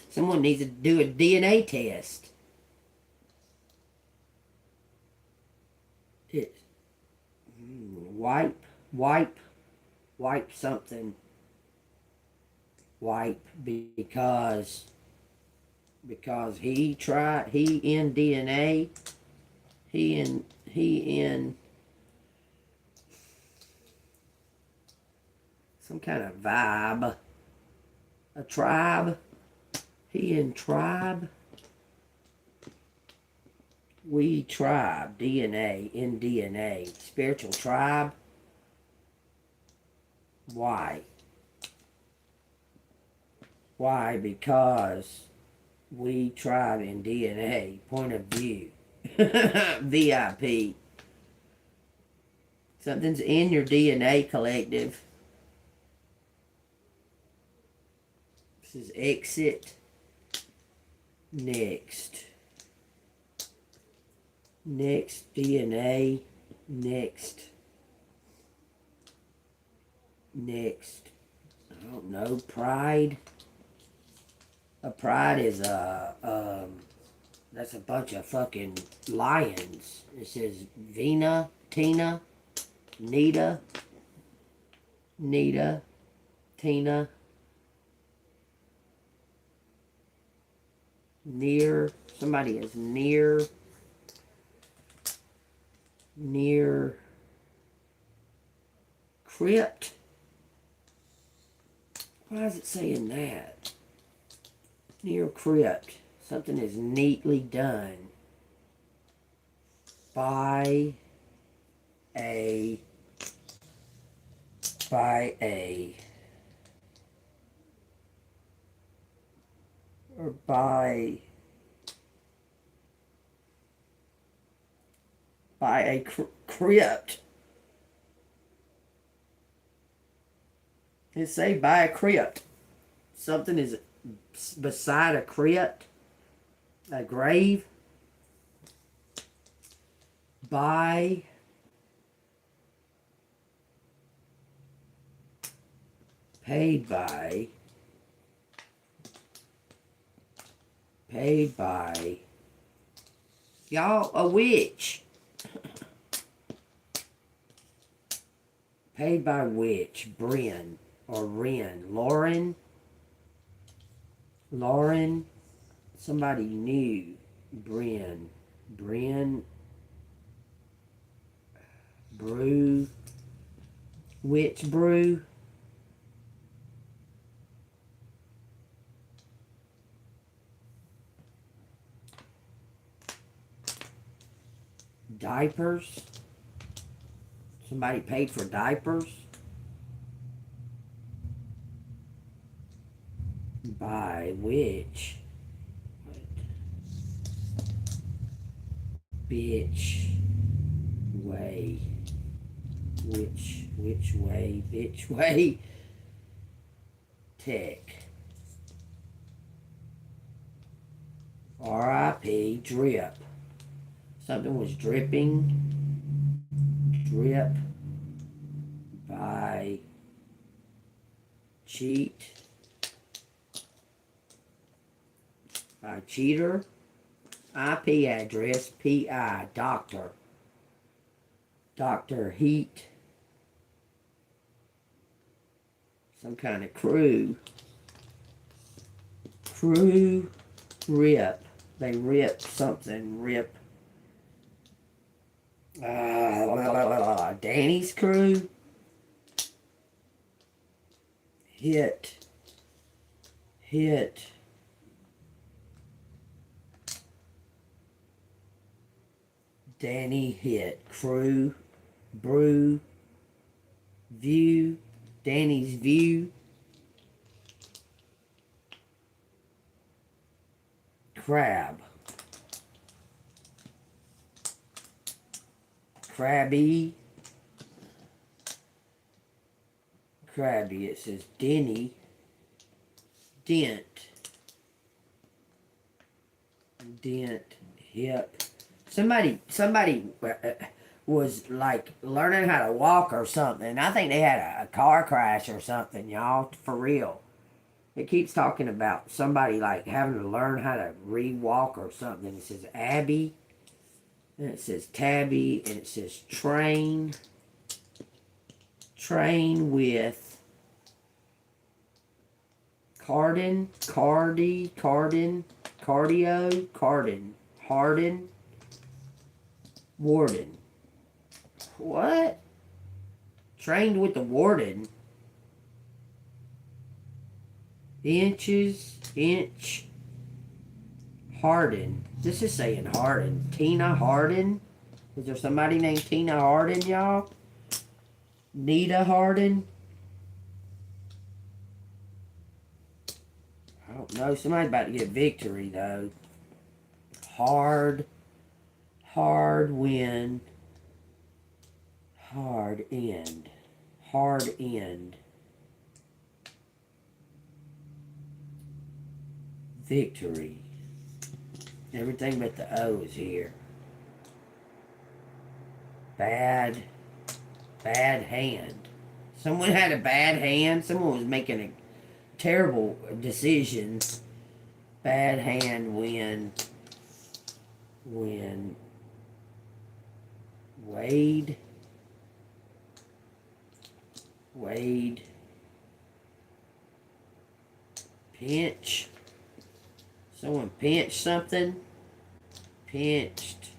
Someone needs to do a DNA test. It's wipe something. Wipe because he in DNA. He in some kind of vibe. A tribe. He in tribe. We tribe, DNA, in DNA, spiritual tribe. Why? Why? Because we tribe in DNA, point of view. VIP. Something's in your DNA collective. This is exit. Next. Next DNA. Next. Next. I don't know. Pride. A pride is that's a bunch of fucking lions. It says Vina, Tina, Nita, Tina, near, somebody is near, crypt. Why is it saying that? Near crypt. Something is neatly done by a or by a crypt. It say by a crypt. Something is beside a crypt, a grave. By paid by y'all, a witch. Paid by witch. Bryn or Ren. Lauren. Somebody new. Bryn. Brew. Witch brew. Diapers. Somebody paid for diapers. By which? Bitch way. Which way? Bitch way. Tech. R.I.P. Drip. Something was dripping. Drip. By cheat. By cheater. IP address. PI. Doctor. Dr. Heat. Some kind of crew. Rip. They rip something. Rip. Danny's crew. Hit. Danny hit. Crew. Brew. View. Danny's view. Crab. Crabby. It says Denny. Dent. Hip. Somebody was like learning how to walk or something. I think they had a car crash or something, y'all, for real. It keeps talking about somebody like having to learn how to re-walk or something. It says Abby, and it says Tabby, and it says train with Carden, Harden, Warden. What? Trained with the warden. Inch, Harden. This is saying Harden. Tina Harden. Is there somebody named Tina Harden, y'all? Nita Harden. I don't know. Somebody's about to get victory, though. Hard win. Hard end. Hard end. Victory. Everything but the O is here. Bad hand. Someone had a bad hand. Someone was making a terrible decision. Bad hand win. Wade. Pinch. Someone pinched something. Pinched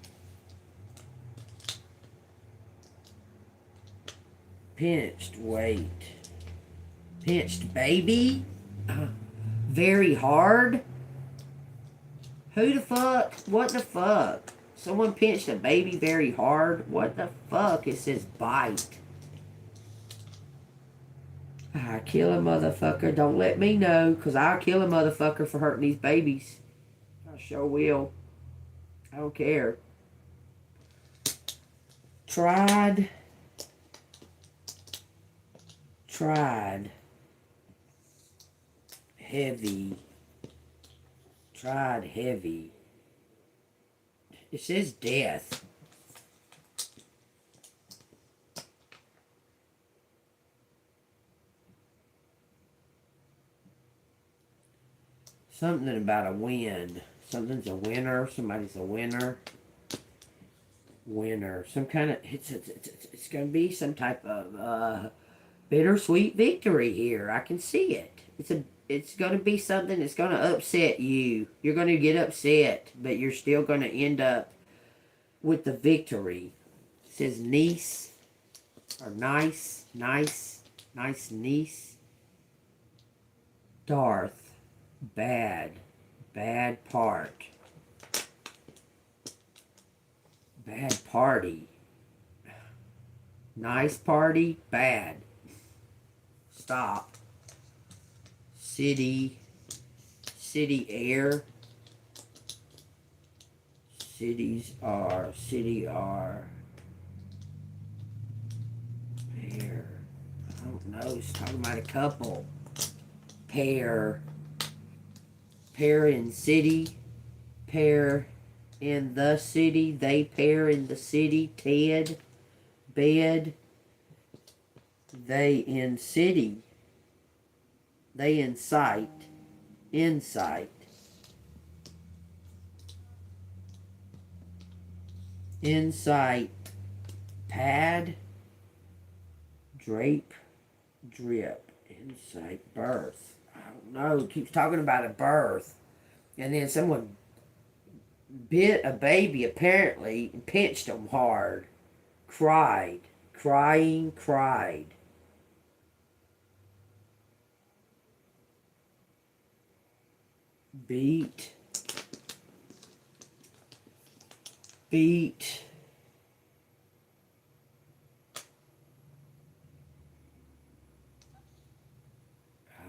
weight. Pinched baby. Very hard. Who the fuck? What the fuck? Someone pinched a baby very hard. What the fuck? It says bite. I kill a motherfucker. Don't let me know, because I'll kill a motherfucker for hurting these babies. I sure will. I don't care. Tried. Heavy. Tried heavy. It says death. Something about a win. Something's a winner. Somebody's a winner. Some kind of... It's going to be some type of bittersweet victory here. I can see it. It's going to be something that's going to upset you. You're going to get upset, but you're still going to end up with the victory. It says niece. Or nice niece. Darth. Bad part. Bad party. Nice party, bad. Stop. City air. City are. Pair. I don't know, it's talking about a couple. Pair in city, pair in the city, they pair in the city, Ted, bed, they in city, they in sight, insight, insight, pad, drape, drip, insight, birth. No, it keeps talking about a birth. And then someone bit a baby, apparently, and pinched them hard. Cried. Beat.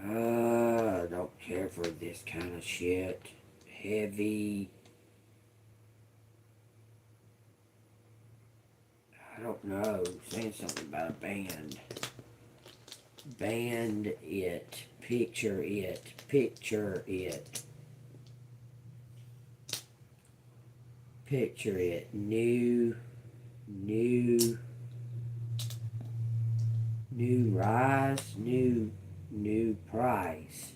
I don't care for this kind of shit. Heavy. I don't know. Saying something about a band. Band it. Picture it. Picture it. New rise. New prize.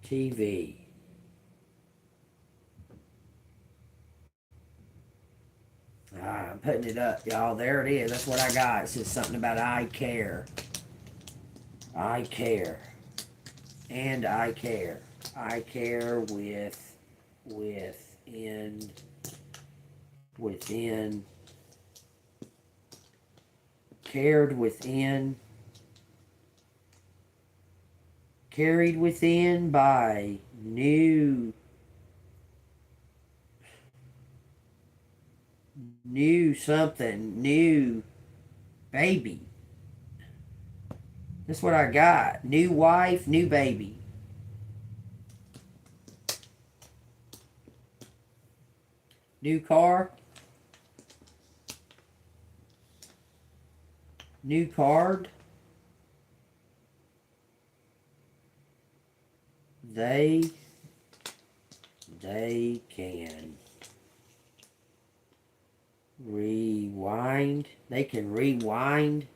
TV. I'm putting it up, y'all. There it is. That's what I got. It says something about I care. I care. And I care. I care within. Cared within. carried within by new something, new baby. That's what I got. New wife, new baby. New car. New card. They can rewind. They can rewind.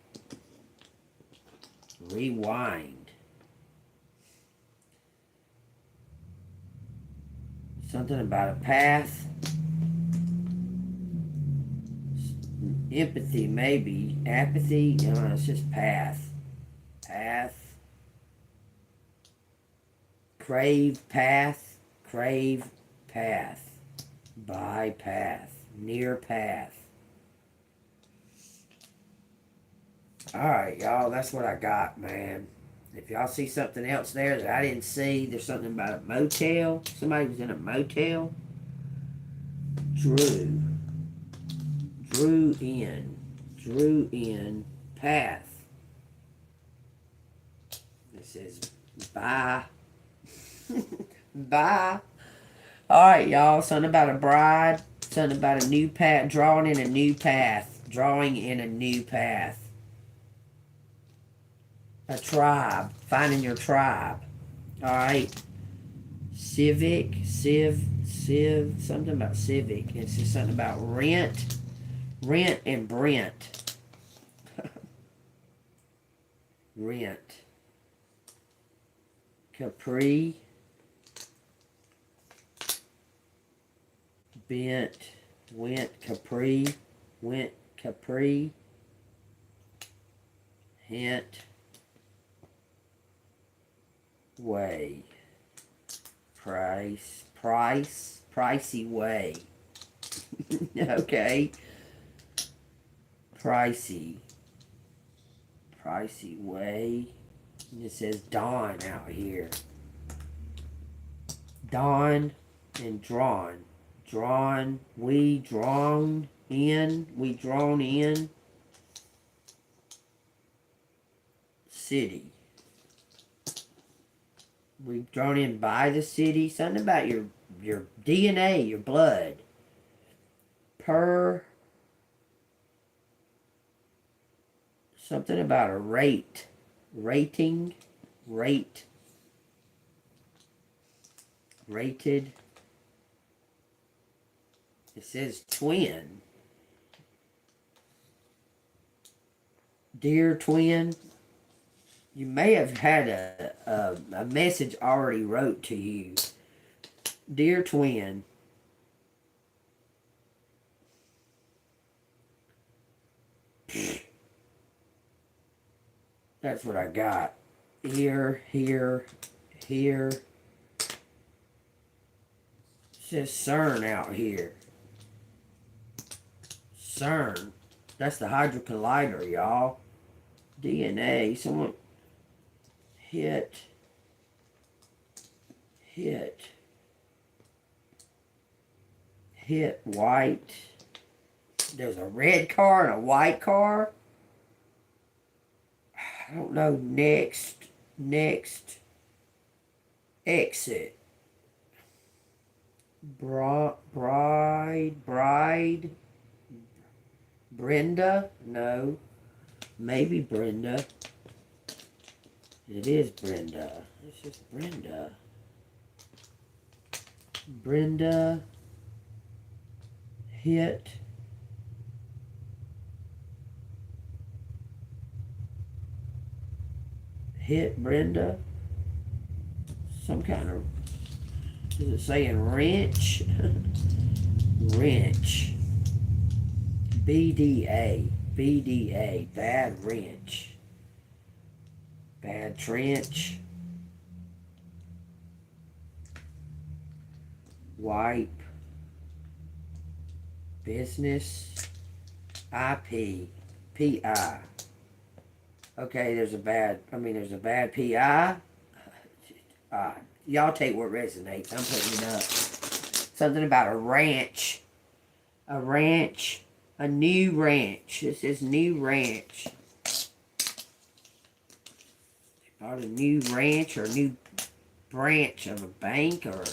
Rewind. Something about a path. Empathy, maybe. Apathy. No, it's just path. Path. Crave path. Crave path. By path. Near path. Alright, y'all. That's what I got, man. If y'all see something else there that I didn't see, there's something about a motel. Somebody was in a motel. Drew in path. It says bye. Bye. Alright, y'all. Something about a bride. Something about a new path. Drawing in a new path. Drawing in a new path. A tribe. Finding your tribe. Alright. Civic. Something about civic. It's just something about rent. Rent and Brent. Rent. Capri. Bent. Went Capri. Went Capri. Hint. Way. Price. Pricey way. Okay. Pricey way. And it says dawn out here. Dawn and drawn. Drawn. We drawn in. City. We've drawn in by the city. Something about your DNA, your blood. Something about a rate. Rating. Rate. Rated. It says twin. Dear twin. You may have had a message already wrote to you. Dear twin. That's what I got. Here. It says CERN out here. CERN. That's the Hydrogen Collider, y'all. DNA. Someone hit white. There's a red car and a white car. I don't know. Next exit. Bride. Brenda? No. Maybe Brenda. It is Brenda. It's just Brenda. Brenda. Hit Brenda. Some kind of, is it saying wrench? Wrench. BDA. Bad wrench. Bad trench. Wipe. Business. IP. PI. Okay, there's a bad PI. Y'all take what resonates. I'm putting it up. Something about a ranch. A ranch. A new ranch. This is new ranch. They bought a new ranch or a new branch of a bank, or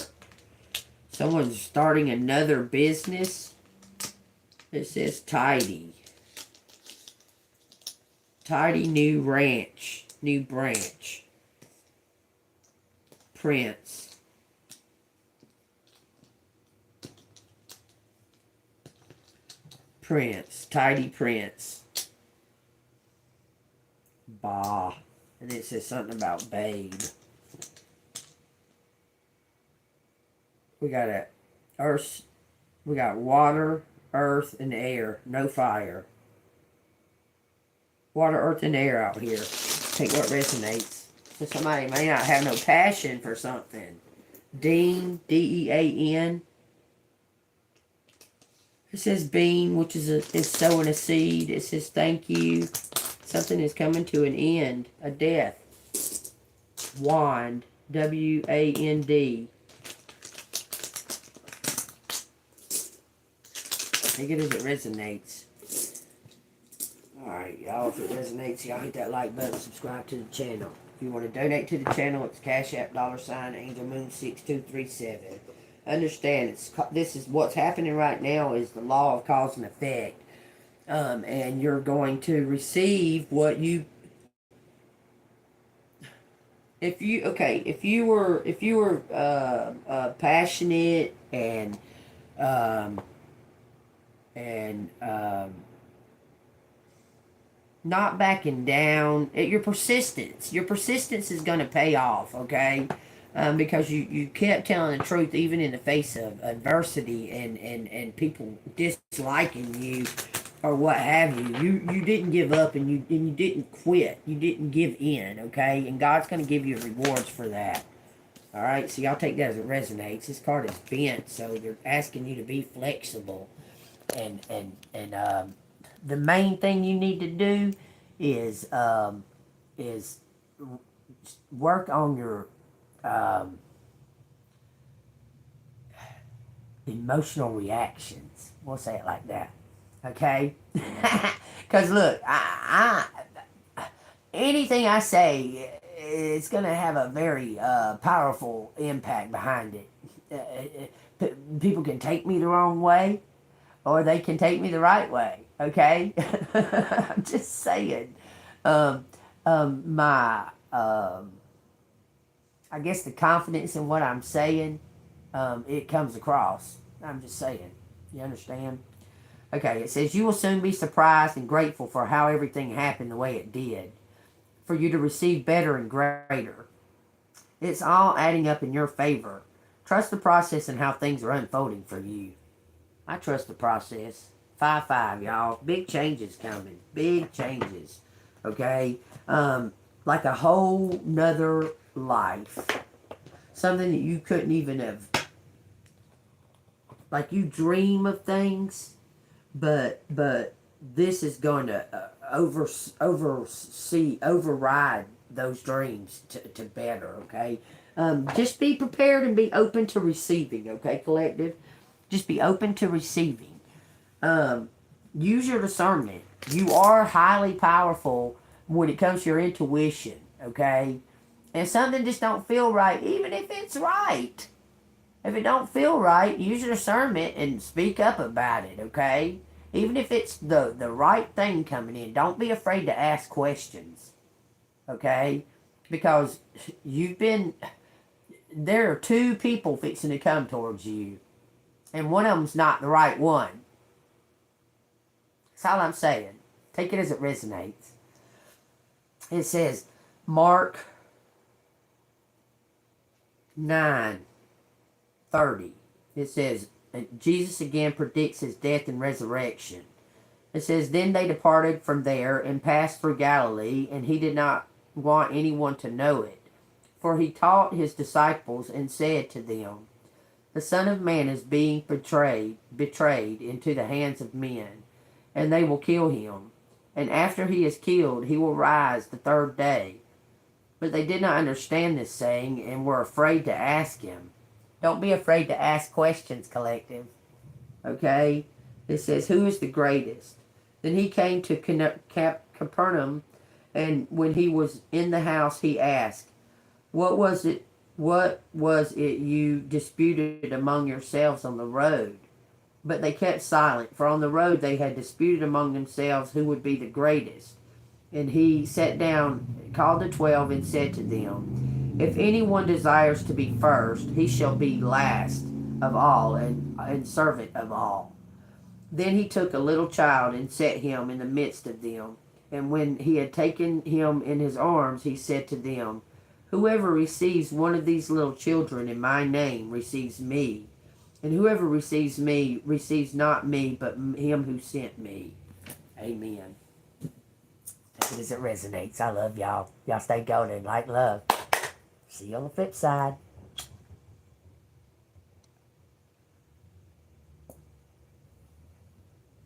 someone's starting another business. It says tidy. Tidy new ranch. New branch. Prince. Prince. Tidy Prince. Bah. And it says something about babe. We got a earth. We got water, earth, and air. No fire. Water, earth, and air out here. Take what resonates. So somebody may not have no passion for something. Dean, D-E-A-N. It says bean, which is sowing a seed. It says thank you. Something is coming to an end. A death. Wand. W-A-N-D. Take it as it resonates. Alright, y'all, if it resonates, y'all hit that like button, subscribe to the channel. If you want to donate to the channel, it's Cash App, $AngelMoon6237. Understand, this is what's happening right now is the law of cause and effect. And you're going to receive what you... If you were passionate and not backing down, your persistence is going to pay off, okay? Because you kept telling the truth even in the face of adversity and people disliking you or what have you. You didn't give up and you didn't quit. You didn't give in, okay? And God's going to give you rewards for that. All right, so y'all take that as it resonates. This card is bent, so they're asking you to be flexible. And the main thing you need to do is work on your emotional reactions. We'll say it like that, okay? Because look, anything I say, it's gonna have a very powerful impact behind it. People can take me the wrong way, or they can take me the right way, okay? I'm just saying. I guess the confidence in what I'm saying, it comes across. I'm just saying. You understand? Okay, it says, you will soon be surprised and grateful for how everything happened the way it did. For you to receive better and greater. It's all adding up in your favor. Trust the process and how things are unfolding for you. I trust the process. 5-5, y'all. Big changes coming. Big changes. Okay? Like a whole nother life. Something that you couldn't even have... Like you dream of things, but this is going to override those dreams to better, okay? Just be prepared and be open to receiving, okay, collective? Just be open to receiving. Use your discernment. You are highly powerful when it comes to your intuition, okay? And something just don't feel right, even if it's right. If it don't feel right, use your discernment and speak up about it, okay? Even if it's the right thing coming in, don't be afraid to ask questions, okay? Because there are two people fixing to come towards you, and one of them's not the right one. That's all I'm saying. Take it as it resonates. It says, Mark 9:30. It says, Jesus again predicts his death and resurrection. It says, then they departed from there and passed through Galilee, and he did not want anyone to know it. For he taught his disciples and said to them, the Son of Man is being betrayed into the hands of men, and they will kill him. And after he is killed, he will rise the third day. But they did not understand this saying and were afraid to ask him. Don't be afraid to ask questions, collective. Okay? It says, who is the greatest? Then he came to Capernaum, and when he was in the house, he asked, What was it you disputed among yourselves on the road? But they kept silent, for on the road they had disputed among themselves who would be the greatest. And he sat down, called the 12, and said to them, If anyone desires to be first, he shall be last of all and servant of all. Then he took a little child and set him in the midst of them. And when he had taken him in his arms, he said to them, Whoever receives one of these little children in my name receives me. And whoever receives me receives not me, but him who sent me. Amen. As it resonates. I love y'all. Y'all stay golden. Light love. See you on the flip side.